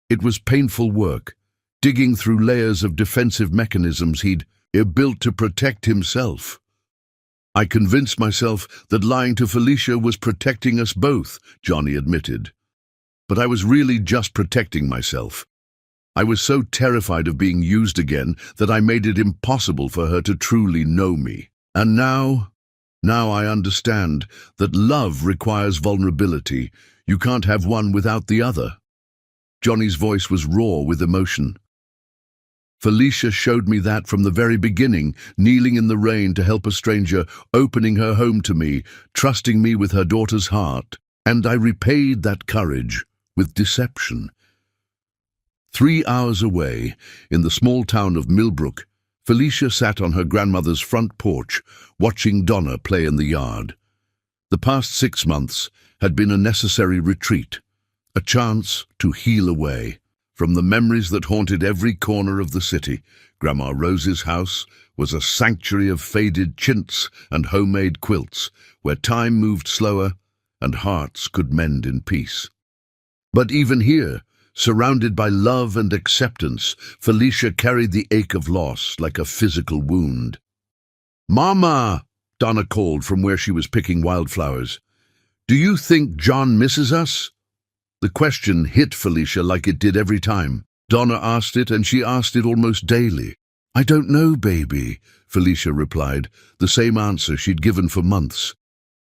It was painful work, digging through layers of defensive mechanisms he'd built to protect himself. "I convinced myself that lying to Felicia was protecting us both," Johnny admitted. But I was really just protecting myself. I was so terrified of being used again that I made it impossible for her to truly know me. And now I understand that love requires vulnerability. You can't have one without the other." Johnny's voice was raw with emotion. "Felicia showed me that from the very beginning, kneeling in the rain to help a stranger, opening her home to me, trusting me with her daughter's heart. And I repaid that courage with deception." 3 hours away, in the small town of Millbrook, Felicia sat on her grandmother's front porch, watching Donna play in the yard. The past 6 months had been a necessary retreat, a chance to heal away from the memories that haunted every corner of the city. Grandma Rose's house was a sanctuary of faded chintz and homemade quilts, where time moved slower and hearts could mend in peace. But even here, surrounded by love and acceptance, Felicia carried the ache of loss like a physical wound. "Mama," Donna called from where she was picking wildflowers, "do you think John misses us?" The question hit Felicia like it did every time. Donna asked it, and she asked it almost daily. "I don't know, baby," Felicia replied, the same answer she'd given for months.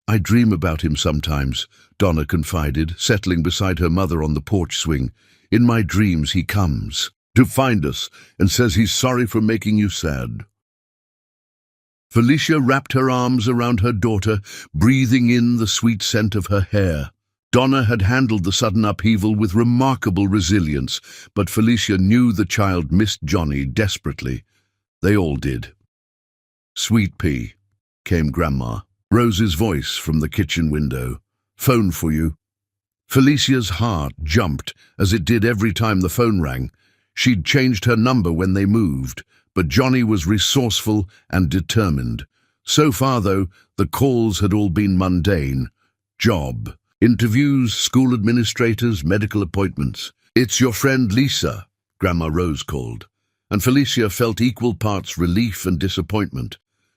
"I dream about him sometimes," Donna confided, settling beside her mother on the porch swing. "In my dreams he comes to find us and says he's sorry for making you sad." Felicia wrapped her arms around her daughter, breathing in the sweet scent of her hair. Donna had handled the sudden upheaval with remarkable resilience, but Felicia knew the child missed Johnny desperately. They all did. "Sweet pea," came Grandma Rose's voice from the kitchen window. "Phone for you." Felicia's heart jumped, as it did every time the phone rang. She'd changed her number when they moved, but Johnny was resourceful and determined. So far, though, the calls had all been mundane. Job, interviews, school administrators, medical appointments. "It's your friend Lisa," Grandma Rose called, and Felicia felt equal parts relief and disappointment.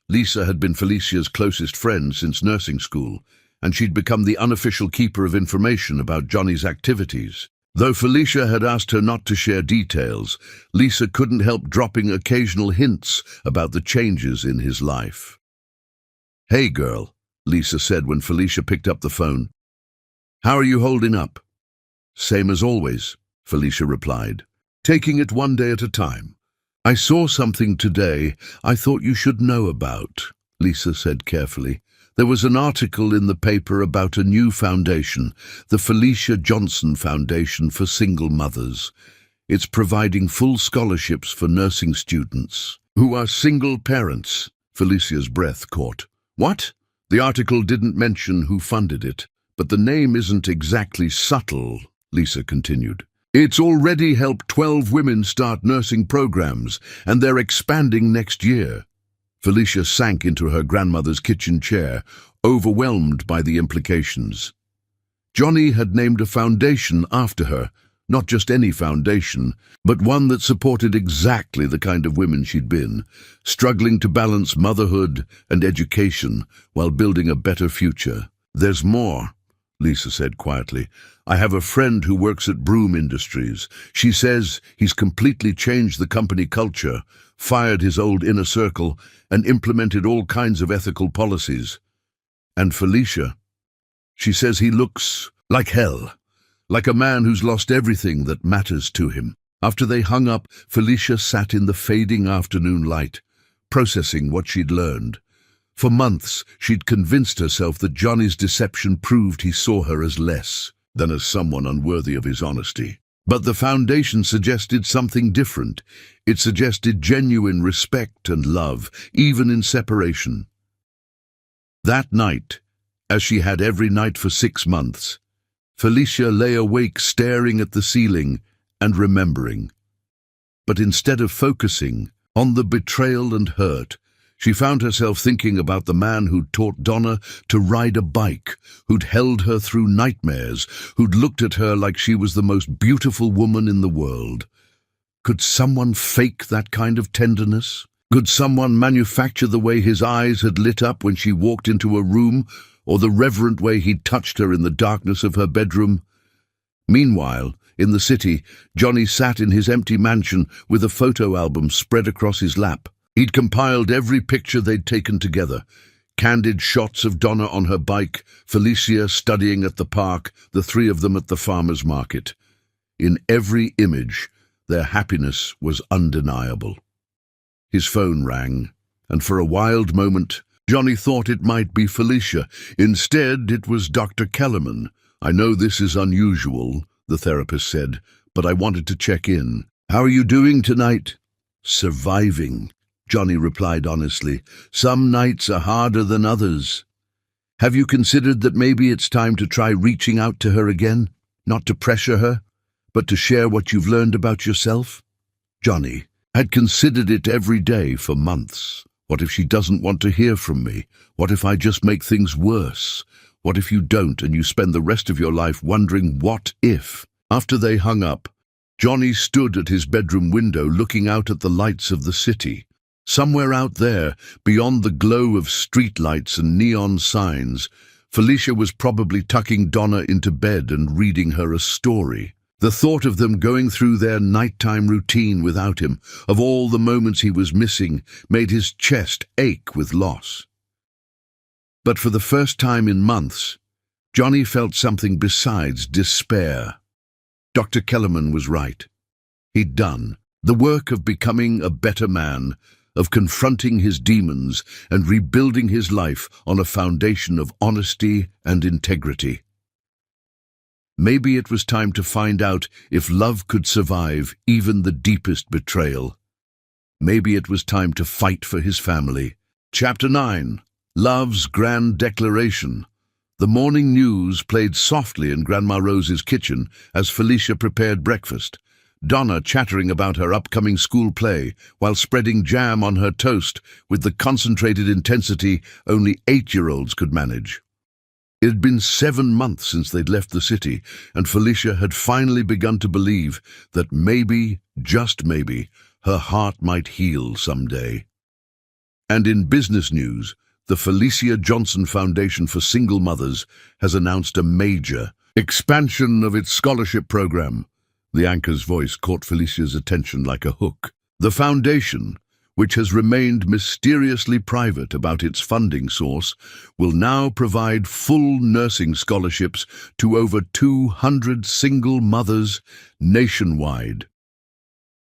Lisa had been Felicia's closest friend since nursing school, and she'd become the unofficial keeper of information about Johnny's activities. Though Felicia had asked her not to share details, Lisa couldn't help dropping occasional hints about the changes in his life. "Hey, girl," Lisa said when Felicia picked up the phone. "How are you holding up?" "Same as always," Felicia replied, "taking it one day at a time." "I saw something today I thought you should know about," Lisa said carefully. "There was an article in the paper about a new foundation, the Felicia Johnson Foundation for Single Mothers. It's providing full scholarships for nursing students who are single parents." Felicia's breath caught. "What?" The article didn't mention who funded it, but the name isn't exactly subtle, Lisa continued. "It's already helped 12 women start nursing programs, and they're expanding next year." Felicia sank into her grandmother's kitchen chair, overwhelmed by the implications. Johnny had named a foundation after her, not just any foundation, but one that supported exactly the kind of women she'd been, struggling to balance motherhood and education while building a better future. "There's more," Lisa said quietly. "I have a friend who works at Broom Industries. She says he's completely changed the company culture, fired his old inner circle, and implemented all kinds of ethical policies. And Felicia, she says he looks like hell, like a man who's lost everything that matters to him." After they hung up, Felicia sat in the fading afternoon light, processing what she'd learned. For months, she'd convinced herself that Johnny's deception proved he saw her as less than as someone unworthy of his honesty. But the foundation suggested something different. It suggested genuine respect and love, even in separation. That night, as she had every night for 6 months, Felicia lay awake staring at the ceiling and remembering. But instead of focusing on the betrayal and hurt, she found herself thinking about the man who'd taught Donna to ride a bike, who'd held her through nightmares, who'd looked at her like she was the most beautiful woman in the world. Could someone fake that kind of tenderness? Could someone manufacture the way his eyes had lit up when she walked into a room, or the reverent way he'd touched her in the darkness of her bedroom? Meanwhile, in the city, Johnny sat in his empty mansion with a photo album spread across his lap. He'd compiled every picture they'd taken together. Candid shots of Donna on her bike, Felicia studying at the park, the three of them at the farmer's market. In every image, their happiness was undeniable. His phone rang, and for a wild moment, Johnny thought it might be Felicia. Instead, it was Dr. Kellerman. "I know this is unusual," the therapist said, "but I wanted to check in. How are you doing tonight?" "Surviving," Johnny replied honestly. "Some nights are harder than others." "Have you considered that maybe it's time to try reaching out to her again? Not to pressure her, but to share what you've learned about yourself?" Johnny had considered it every day for months. What if she doesn't want to hear from me? What if I just make things worse? What if you don't and you spend the rest of your life wondering what if? After they hung up, Johnny stood at his bedroom window looking out at the lights of the city. Somewhere out there, beyond the glow of streetlights and neon signs, Felicia was probably tucking Donna into bed and reading her a story. The thought of them going through their nighttime routine without him, of all the moments he was missing, made his chest ache with loss. But for the first time in months, Johnny felt something besides despair. Dr. Kellerman was right. He'd done the work of becoming a better man, of confronting his demons and rebuilding his life on a foundation of honesty and integrity. Maybe it was time to find out if love could survive even the deepest betrayal. Maybe it was time to fight for his family. Chapter 9. Love's Grand Declaration. The morning news played softly in Grandma Rose's kitchen as Felicia prepared breakfast. Donna chattering about her upcoming school play while spreading jam on her toast with the concentrated intensity only 8-year-olds could manage. It had been 7 months since they'd left the city, and Felicia had finally begun to believe that maybe, just maybe, her heart might heal someday. And in business news, the Felicia Johnson Foundation for Single Mothers has announced a major expansion of its scholarship program. The anchor's voice caught Felicia's attention like a hook. The foundation, which has remained mysteriously private about its funding source, will now provide full nursing scholarships to over 200 single mothers nationwide.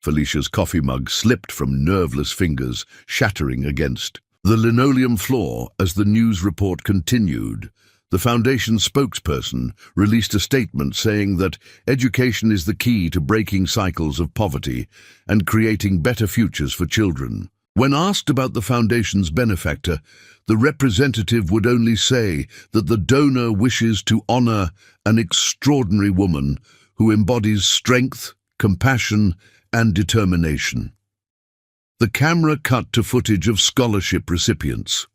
Felicia's coffee mug slipped from nerveless fingers, shattering against the linoleum floor as the news report continued. The Foundation's spokesperson released a statement saying that education is the key to breaking cycles of poverty and creating better futures for children. When asked about the Foundation's benefactor, the representative would only say that the donor wishes to honor an extraordinary woman who embodies strength, compassion, and determination. The camera cut to footage of scholarship recipients.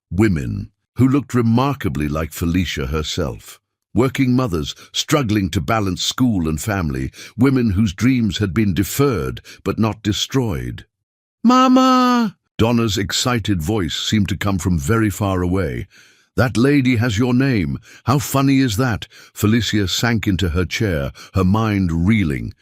Women who looked remarkably like Felicia herself. Working mothers struggling to balance school and family. Women whose dreams had been deferred but not destroyed. "Mama!" Donna's excited voice seemed to come from very far away. "That lady has your name. How funny is that?" Felicia sank into her chair, her mind reeling.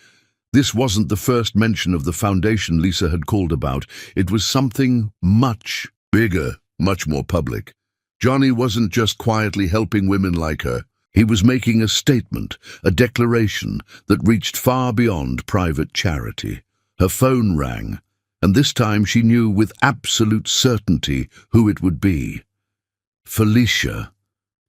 This wasn't the first mention of the foundation Lisa had called about. It was something much bigger, much more public. Johnny wasn't just quietly helping women like her. He was making a statement, a declaration that reached far beyond private charity. Her phone rang, and this time she knew with absolute certainty who it would be. Felicia.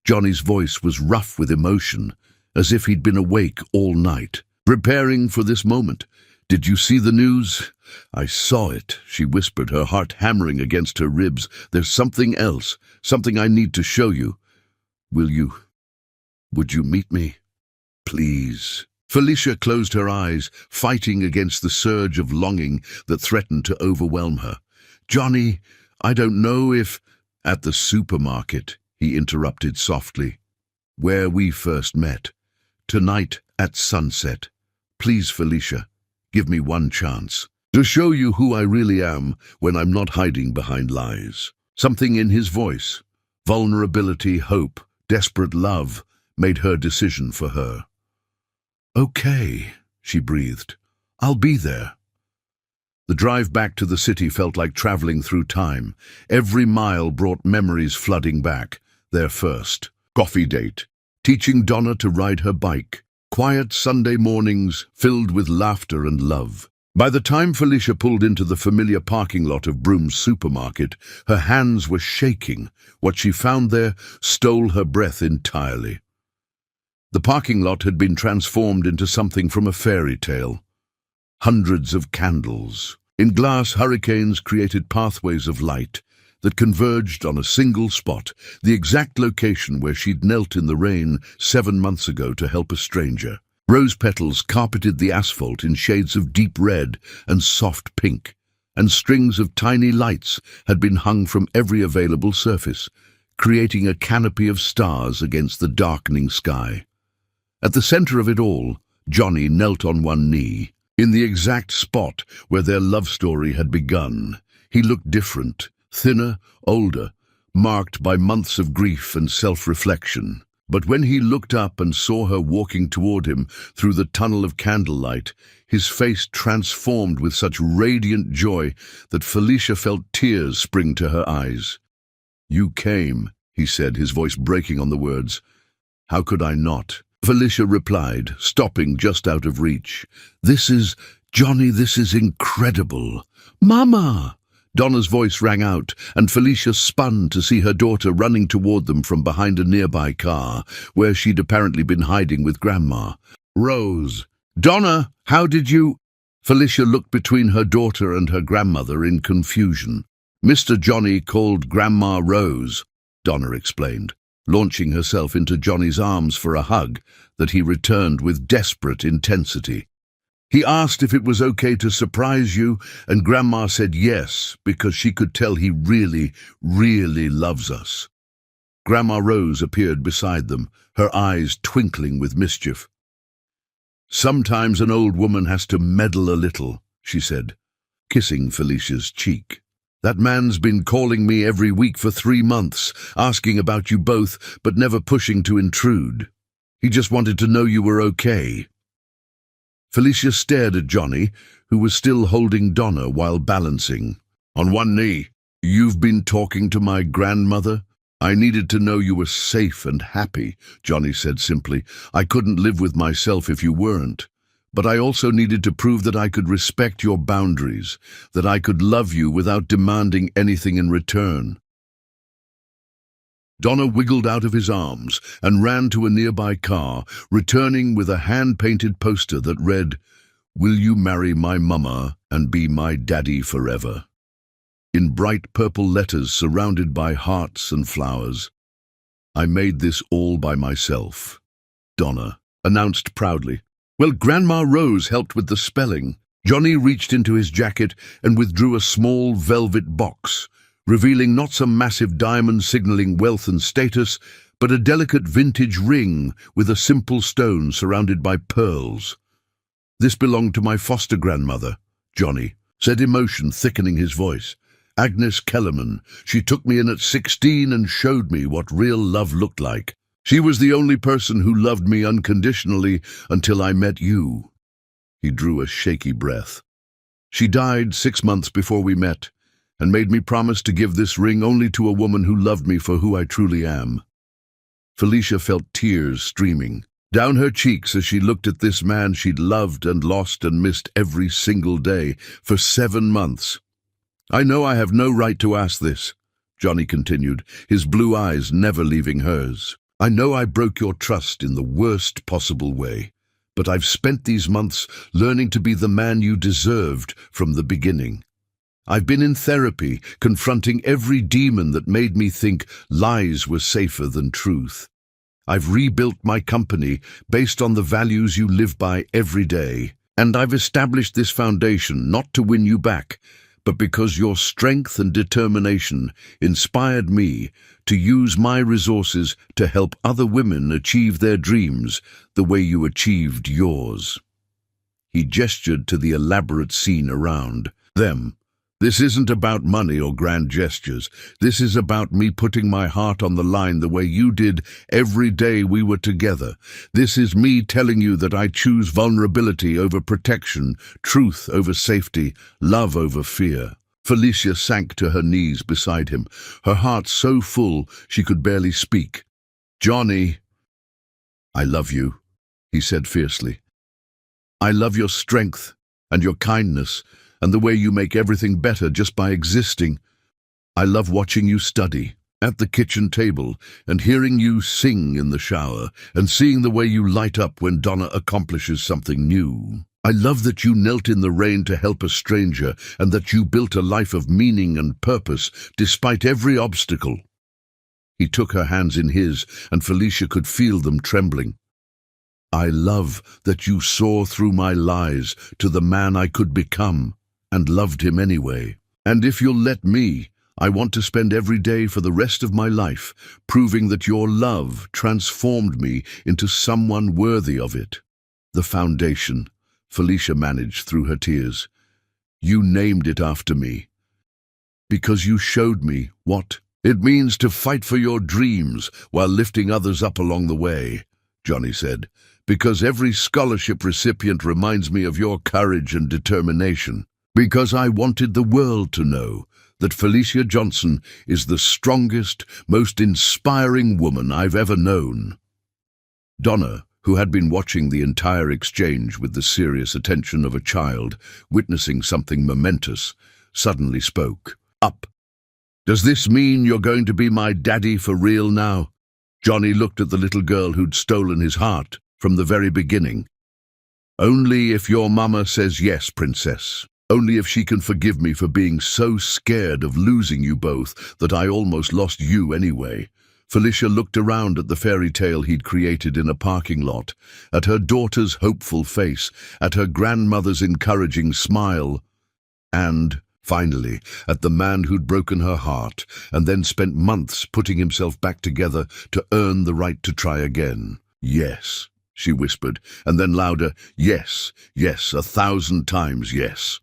Johnny's voice was rough with emotion, as if he'd been awake all night, preparing for this moment. "Did you see the news?" "I saw it," she whispered, her heart hammering against her ribs. "There's something else, something I need to show you. Would you meet me? Please." Felicia closed her eyes, fighting against the surge of longing that threatened to overwhelm her. "Johnny, I don't know if—" "At the supermarket," he interrupted softly. "Where we first met. Tonight at sunset. Please, Felicia, give me one chance to show you who I really am when I'm not hiding behind lies." Something in his voice, vulnerability, hope, desperate love, made her decision for her. Okay, she breathed. I'll be there. The drive back to the city felt like traveling through time. Every mile brought memories flooding back. Their first coffee date, teaching Donna to ride her bike, quiet Sunday mornings filled with laughter and love. By the time Felicia pulled into the familiar parking lot of Broom's supermarket, her hands were shaking. What she found there stole her breath entirely. The parking lot had been transformed into something from a fairy tale. Hundreds of candles in glass hurricanes created pathways of light that converged on a single spot, the exact location where she'd knelt in the rain 7 months ago to help a stranger. Rose petals carpeted the asphalt in shades of deep red and soft pink, and strings of tiny lights had been hung from every available surface, creating a canopy of stars against the darkening sky. At the center of it all, Johnny knelt on one knee, in the exact spot where their love story had begun. He looked different, thinner, older, marked by months of grief and self-reflection. But when he looked up and saw her walking toward him through the tunnel of candlelight, his face transformed with such radiant joy that Felicia felt tears spring to her eyes. "You came," he said, his voice breaking on the words. "How could I not?" Felicia replied, stopping just out of reach. Johnny, this is incredible." "Mama!" Donna's voice rang out, and Felicia spun to see her daughter running toward them from behind a nearby car, where she'd apparently been hiding with Grandma. "Rose! Donna, how did you—" Felicia looked between her daughter and her grandmother in confusion. "Mr. Johnny called Grandma Rose," Donna explained, launching herself into Johnny's arms for a hug that he returned with desperate intensity. "He asked if it was okay to surprise you, and Grandma said yes, because she could tell he really, really loves us." Grandma Rose appeared beside them, her eyes twinkling with mischief. "Sometimes an old woman has to meddle a little," she said, kissing Felicia's cheek. "That man's been calling me every week for 3 months, asking about you both, but never pushing to intrude. He just wanted to know you were okay." Felicia stared at Johnny, who was still holding Donna while balancing. On one knee. "You've been talking to my grandmother? I needed to know you were safe and happy," Johnny said simply. "I couldn't live with myself if you weren't. But I also needed to prove that I could respect your boundaries, that I could love you without demanding anything in return." Donna wiggled out of his arms and ran to a nearby car, returning with a hand-painted poster that read, "Will you marry my mama and be my daddy forever?" in bright purple letters surrounded by hearts and flowers. "I made this all by myself," Donna announced proudly. "Well, Grandma Rose helped with the spelling." Johnny reached into his jacket and withdrew a small velvet box, revealing not some massive diamond signaling wealth and status, but a delicate vintage ring with a simple stone surrounded by pearls. "This belonged to my foster grandmother," Johnny said, emotion thickening his voice. "Agnes Kellerman. She took me in at 16 and showed me what real love looked like. She was the only person who loved me unconditionally until I met you." He drew a shaky breath. "She died 6 months before we met, and made me promise to give this ring only to a woman who loved me for who I truly am." Felicia felt tears streaming down her cheeks as she looked at this man she'd loved and lost and missed every single day for 7 months. "I know I have no right to ask this," Johnny continued, his blue eyes never leaving hers. "I know I broke your trust in the worst possible way, but I've spent these months learning to be the man you deserved from the beginning. I've been in therapy, confronting every demon that made me think lies were safer than truth. I've rebuilt my company based on the values you live by every day, and I've established this foundation not to win you back, but because your strength and determination inspired me to use my resources to help other women achieve their dreams the way you achieved yours." He gestured to the elaborate scene around them, This isn't about money or grand gestures. This is about me putting my heart on the line the way you did every day we were together. This is me telling you that I choose vulnerability over protection, truth over safety, love over fear." Felicia sank to her knees beside him, her heart so full she could barely speak. "Johnny, I love you," he said fiercely. "I love your strength and your kindness and the way you make everything better just by existing. I love watching you study at the kitchen table and hearing you sing in the shower and seeing the way you light up when Donna accomplishes something new. I love that you knelt in the rain to help a stranger and that you built a life of meaning and purpose despite every obstacle." He took her hands in his, and Felicia could feel them trembling. "I love that you saw through my lies to the man I could become, and loved him anyway. And if you'll let me, I want to spend every day for the rest of my life proving that your love transformed me into someone worthy of it." "The foundation," Felicia managed through her tears. "You named it after me, because you showed me what it means to fight for your dreams while lifting others up along the way," Johnny said, "because every scholarship recipient reminds me of your courage and determination. Because I wanted the world to know that Felicia Johnson is the strongest, most inspiring woman I've ever known." Donna, who had been watching the entire exchange with the serious attention of a child witnessing something momentous, suddenly spoke up. "Does this mean you're going to be my daddy for real now?" Johnny looked at the little girl who'd stolen his heart from the very beginning. "Only if your mama says yes, princess. Only if she can forgive me for being so scared of losing you both that I almost lost you anyway." Felicia looked around at the fairy tale he'd created in a parking lot, at her daughter's hopeful face, at her grandmother's encouraging smile, and, finally, at the man who'd broken her heart and then spent months putting himself back together to earn the right to try again. "Yes," she whispered, and then louder, "Yes, yes, 1,000 times yes."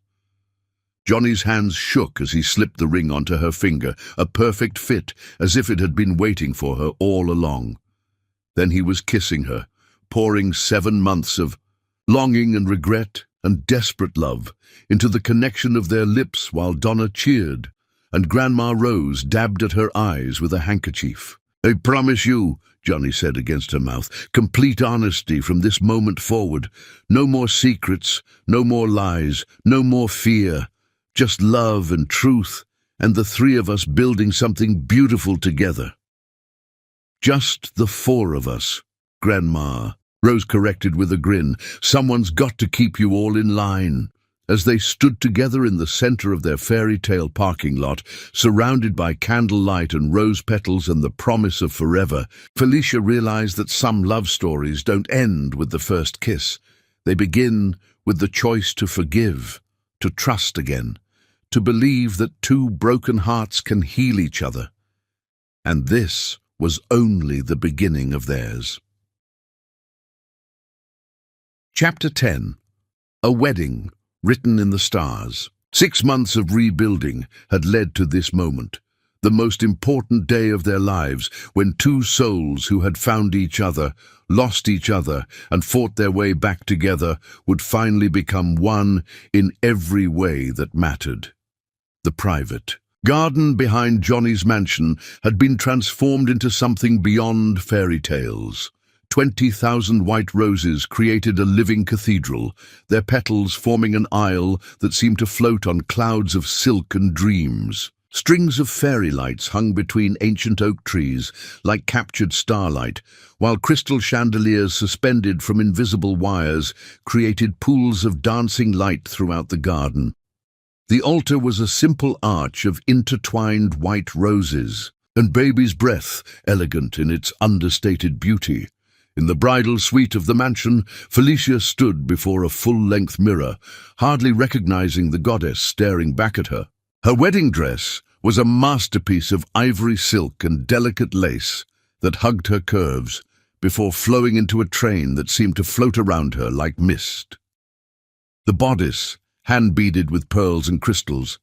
Johnny's hands shook as he slipped the ring onto her finger, a perfect fit, as if it had been waiting for her all along. Then he was kissing her, pouring 7 months of longing and regret and desperate love into the connection of their lips while Donna cheered, and Grandma Rose dabbed at her eyes with a handkerchief. "I promise you," Johnny said against her mouth, "complete honesty from this moment forward. No more secrets, no more lies, no more fear. Just love and truth, and the 3 of us building something beautiful together." "Just the 4 of us, Grandma," Rose corrected with a grin. "Someone's got to keep you all in line." As they stood together in the center of their fairy tale parking lot, surrounded by candlelight and rose petals and the promise of forever, Felicia realized that some love stories don't end with the first kiss. They begin with the choice to forgive, to trust again, to believe that 2 broken hearts can heal each other. And this was only the beginning of theirs. Chapter 10. A Wedding Written in the Stars. 6 months of rebuilding had led to this moment, the most important day of their lives, when 2 souls who had found each other, lost each other, and fought their way back together would finally become one in every way that mattered. The private garden behind Johnny's mansion had been transformed into something beyond fairy tales. 20,000 white roses created a living cathedral, their petals forming an aisle that seemed to float on clouds of silk and dreams. Strings of fairy lights hung between ancient oak trees, like captured starlight, while crystal chandeliers suspended from invisible wires created pools of dancing light throughout the garden. The altar was a simple arch of intertwined white roses, and baby's breath, elegant in its understated beauty. In the bridal suite of the mansion, Felicia stood before a full-length mirror, hardly recognizing the goddess staring back at her. Her wedding dress was a masterpiece of ivory silk and delicate lace that hugged her curves before flowing into a train that seemed to float around her like mist. The bodice, hand-beaded with pearls and crystals,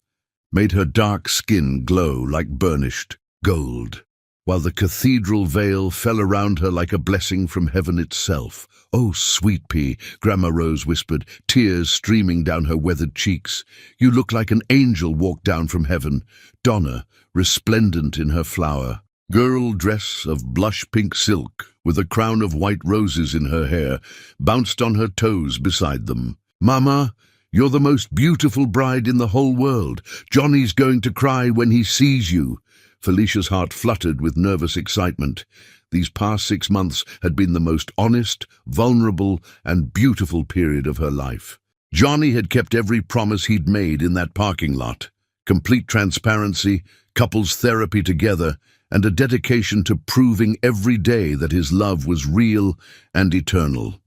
made her dark skin glow like burnished gold, while the cathedral veil fell around her like a blessing from heaven itself. "Oh, sweet pea," Grandma Rose whispered, tears streaming down her weathered cheeks. "You look like an angel walked down from heaven." Donna, resplendent in her flower girl dress of blush-pink silk, with a crown of white roses in her hair, bounced on her toes beside them. "Mama, you're the most beautiful bride in the whole world. Johnny's going to cry when he sees you." Felicia's heart fluttered with nervous excitement. These past 6 months had been the most honest, vulnerable, and beautiful period of her life. Johnny had kept every promise he'd made in that parking lot. Complete transparency, couples therapy together, and a dedication to proving every day that his love was real and eternal.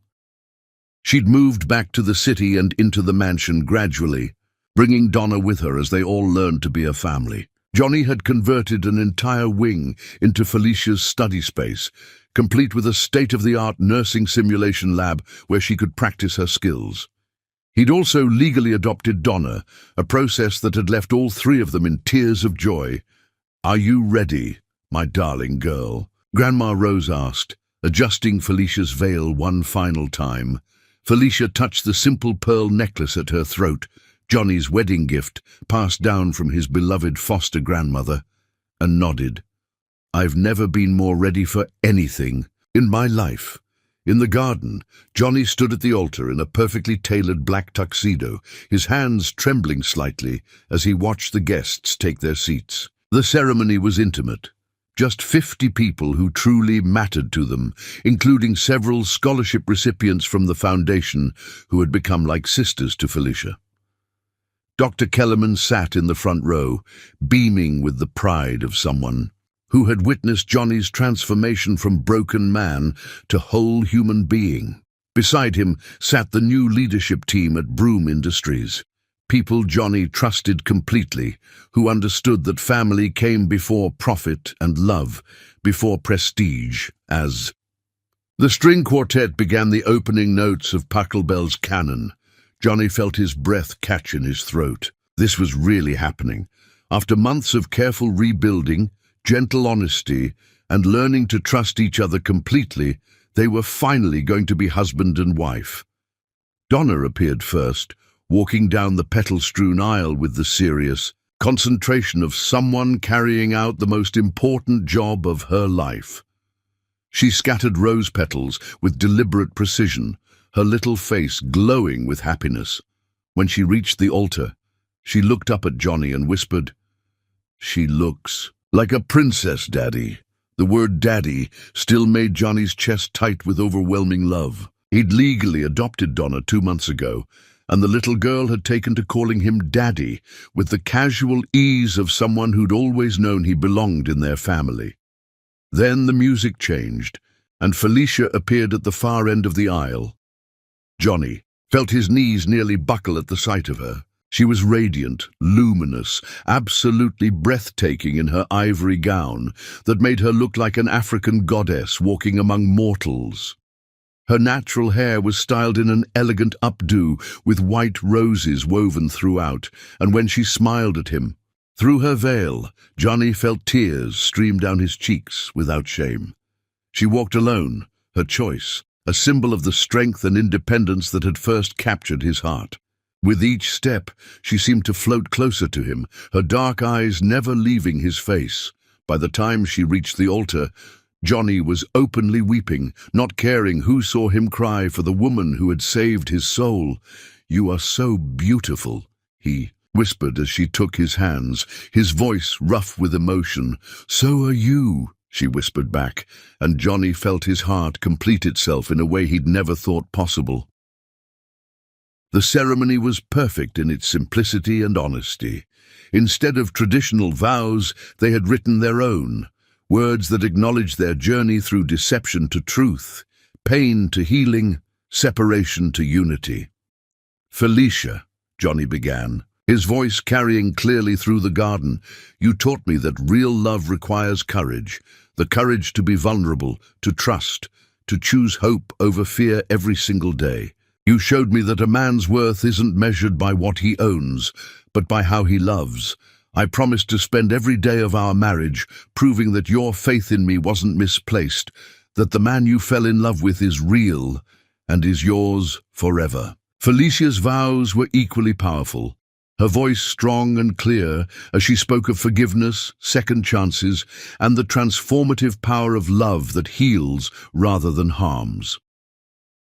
She'd moved back to the city and into the mansion gradually, bringing Donna with her as they all learned to be a family. Johnny had converted an entire wing into Felicia's study space, complete with a state-of-the-art nursing simulation lab where she could practice her skills. He'd also legally adopted Donna, a process that had left all three of them in tears of joy. "Are you ready, my darling girl?" Grandma Rose asked, adjusting Felicia's veil one final time. Felicia touched the simple pearl necklace at her throat, Johnny's wedding gift, passed down from his beloved foster grandmother, and nodded. "I've never been more ready for anything in my life." In the garden, Johnny stood at the altar in a perfectly tailored black tuxedo, his hands trembling slightly as he watched the guests take their seats. The ceremony was intimate. Just 50 people who truly mattered to them, including several scholarship recipients from the foundation who had become like sisters to Felicia. Dr. Kellerman sat in the front row, beaming with the pride of someone who had witnessed Johnny's transformation from broken man to whole human being. Beside him sat the new leadership team at Broom Industries, people Johnny trusted completely, who understood that family came before profit and love, before prestige, as the string quartet began the opening notes of Pachelbel's canon. Johnny felt his breath catch in his throat. This was really happening. After months of careful rebuilding, gentle honesty, and learning to trust each other completely, they were finally going to be husband and wife. Donna appeared first, walking down the petal-strewn aisle with the serious concentration of someone carrying out the most important job of her life. She scattered rose petals with deliberate precision, her little face glowing with happiness. When she reached the altar, she looked up at Johnny and whispered, "She looks like a princess, Daddy." The word Daddy still made Johnny's chest tight with overwhelming love. He'd legally adopted Donna 2 months ago, and the little girl had taken to calling him Daddy with the casual ease of someone who'd always known he belonged in their family. Then the music changed, and Felicia appeared at the far end of the aisle. Johnny felt his knees nearly buckle at the sight of her. She was radiant, luminous, absolutely breathtaking in her ivory gown that made her look like an African goddess walking among mortals. Her natural hair was styled in an elegant updo with white roses woven throughout, and when she smiled at him, through her veil, Johnny felt tears stream down his cheeks without shame. She walked alone, her choice, a symbol of the strength and independence that had first captured his heart. With each step, she seemed to float closer to him, her dark eyes never leaving his face. By the time she reached the altar, Johnny was openly weeping, not caring who saw him cry for the woman who had saved his soul. "You are so beautiful," he whispered as she took his hands, his voice rough with emotion. "So are you," she whispered back, and Johnny felt his heart complete itself in a way he'd never thought possible. The ceremony was perfect in its simplicity and honesty. Instead of traditional vows, they had written their own, words that acknowledged their journey through deception to truth, pain to healing, separation to unity. "Felicia," Johnny began, his voice carrying clearly through the garden, "you taught me that real love requires courage, the courage to be vulnerable, to trust, to choose hope over fear every single day. You showed me that a man's worth isn't measured by what he owns, but by how he loves, I promised to spend every day of our marriage proving that your faith in me wasn't misplaced, that the man you fell in love with is real and is yours forever." Felicia's vows were equally powerful, her voice strong and clear as she spoke of forgiveness, second chances, and the transformative power of love that heals rather than harms.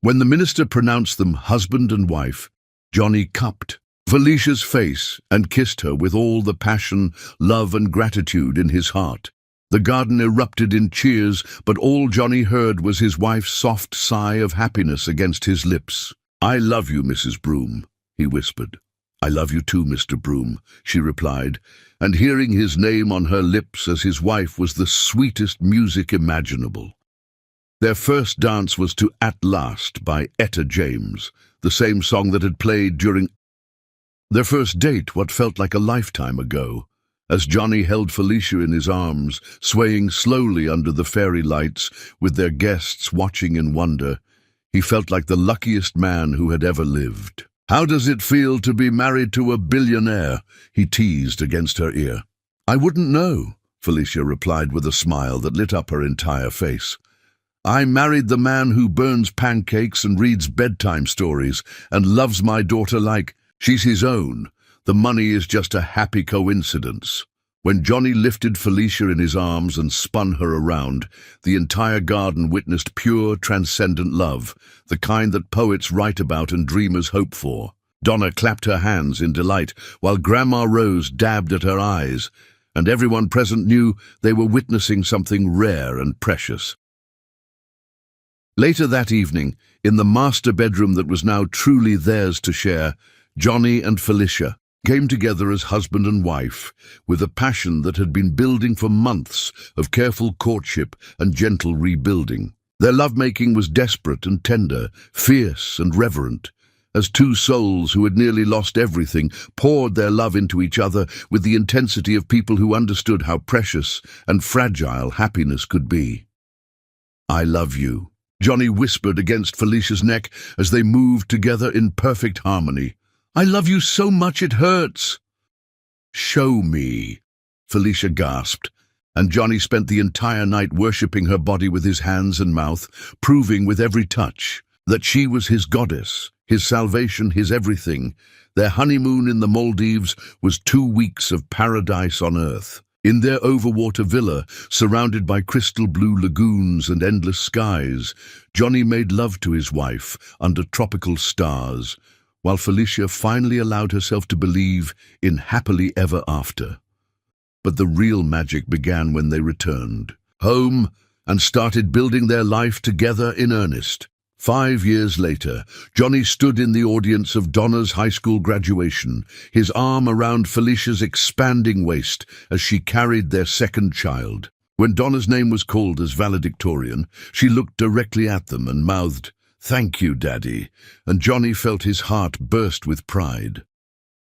When the minister pronounced them husband and wife, Johnny cupped Felicia's face and kissed her with all the passion, love, and gratitude in his heart. The garden erupted in cheers, but all Johnny heard was his wife's soft sigh of happiness against his lips. "I love you, Mrs. Broom," he whispered. "I love you too, Mr. Broom," she replied, and hearing his name on her lips as his wife was the sweetest music imaginable. Their first dance was to "At Last" by Etta James, the same song that had played during their first date what felt like a lifetime ago. As Johnny held Felicia in his arms, swaying slowly under the fairy lights, with their guests watching in wonder, he felt like the luckiest man who had ever lived. "How does it feel to be married to a billionaire?" he teased against her ear. "I wouldn't know," Felicia replied with a smile that lit up her entire face. "I married the man who burns pancakes and reads bedtime stories and loves my daughter like she's his own. The money is just a happy coincidence." When Johnny lifted Felicia in his arms and spun her around, the entire garden witnessed pure, transcendent love, the kind that poets write about and dreamers hope for. Donna clapped her hands in delight, while Grandma Rose dabbed at her eyes, and everyone present knew they were witnessing something rare and precious. Later that evening, in the master bedroom that was now truly theirs to share, Johnny and Felicia came together as husband and wife, with a passion that had been building for months of careful courtship and gentle rebuilding. Their lovemaking was desperate and tender, fierce and reverent, as two souls who had nearly lost everything poured their love into each other with the intensity of people who understood how precious and fragile happiness could be. "I love you," Johnny whispered against Felicia's neck as they moved together in perfect harmony. "I love you so much it hurts." "Show me," Felicia gasped, and Johnny spent the entire night worshipping her body with his hands and mouth, proving with every touch that she was his goddess, his salvation, his everything. Their honeymoon in the Maldives was 2 weeks of paradise on earth. In their overwater villa, surrounded by crystal blue lagoons and endless skies, Johnny made love to his wife under tropical stars, while Felicia finally allowed herself to believe in happily ever after. But the real magic began when they returned home and started building their life together in earnest. 5 years later, Johnny stood in the audience of Donna's high school graduation, his arm around Felicia's expanding waist as she carried their second child. When Donna's name was called as valedictorian, she looked directly at them and mouthed, "Thank you, Daddy," and Johnny felt his heart burst with pride.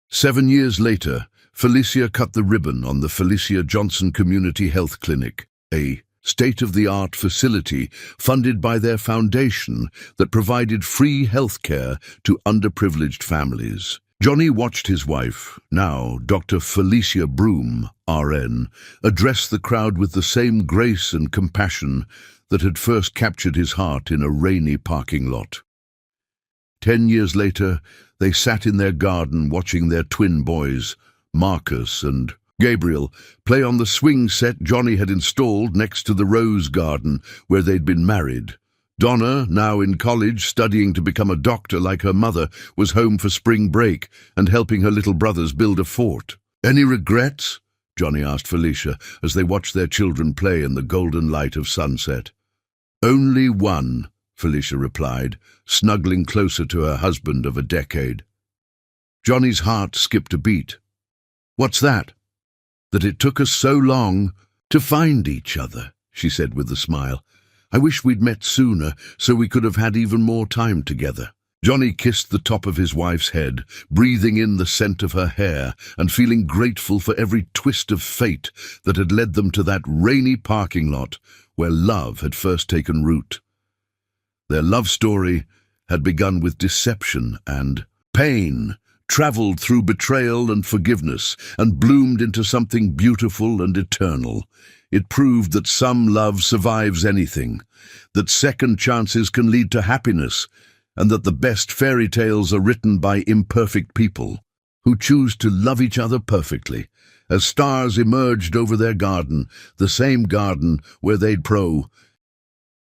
7 years later, Felicia cut the ribbon on the Felicia Johnson Community Health Clinic, a state-of-the-art facility funded by their foundation that provided free health care to underprivileged families. Johnny watched his wife, now Dr. Felicia Broom, RN, address the crowd with the same grace and compassion that had first captured his heart in a rainy parking lot. 10 years later, they sat in their garden watching their twin boys, Marcus and Gabriel, play on the swing set Johnny had installed next to the rose garden where they'd been married. Donna, now in college studying to become a doctor like her mother, was home for spring break and helping her little brothers build a fort. "Any regrets?" Johnny asked Felicia as they watched their children play in the golden light of sunset. "Only one," Felicia replied, snuggling closer to her husband of a decade. Johnny's heart skipped a beat. "What's that?" "That it took us so long to find each other," she said with a smile. "I wish we'd met sooner so we could have had even more time together." Johnny kissed the top of his wife's head, breathing in the scent of her hair and feeling grateful for every twist of fate that had led them to that rainy parking lot where love had first taken root. Their love story had begun with deception and pain, traveled through betrayal and forgiveness, and bloomed into something beautiful and eternal. It proved that some love survives anything, that second chances can lead to happiness, and that the best fairy tales are written by imperfect people who choose to love each other perfectly. As stars emerged over their garden, the same garden where they'd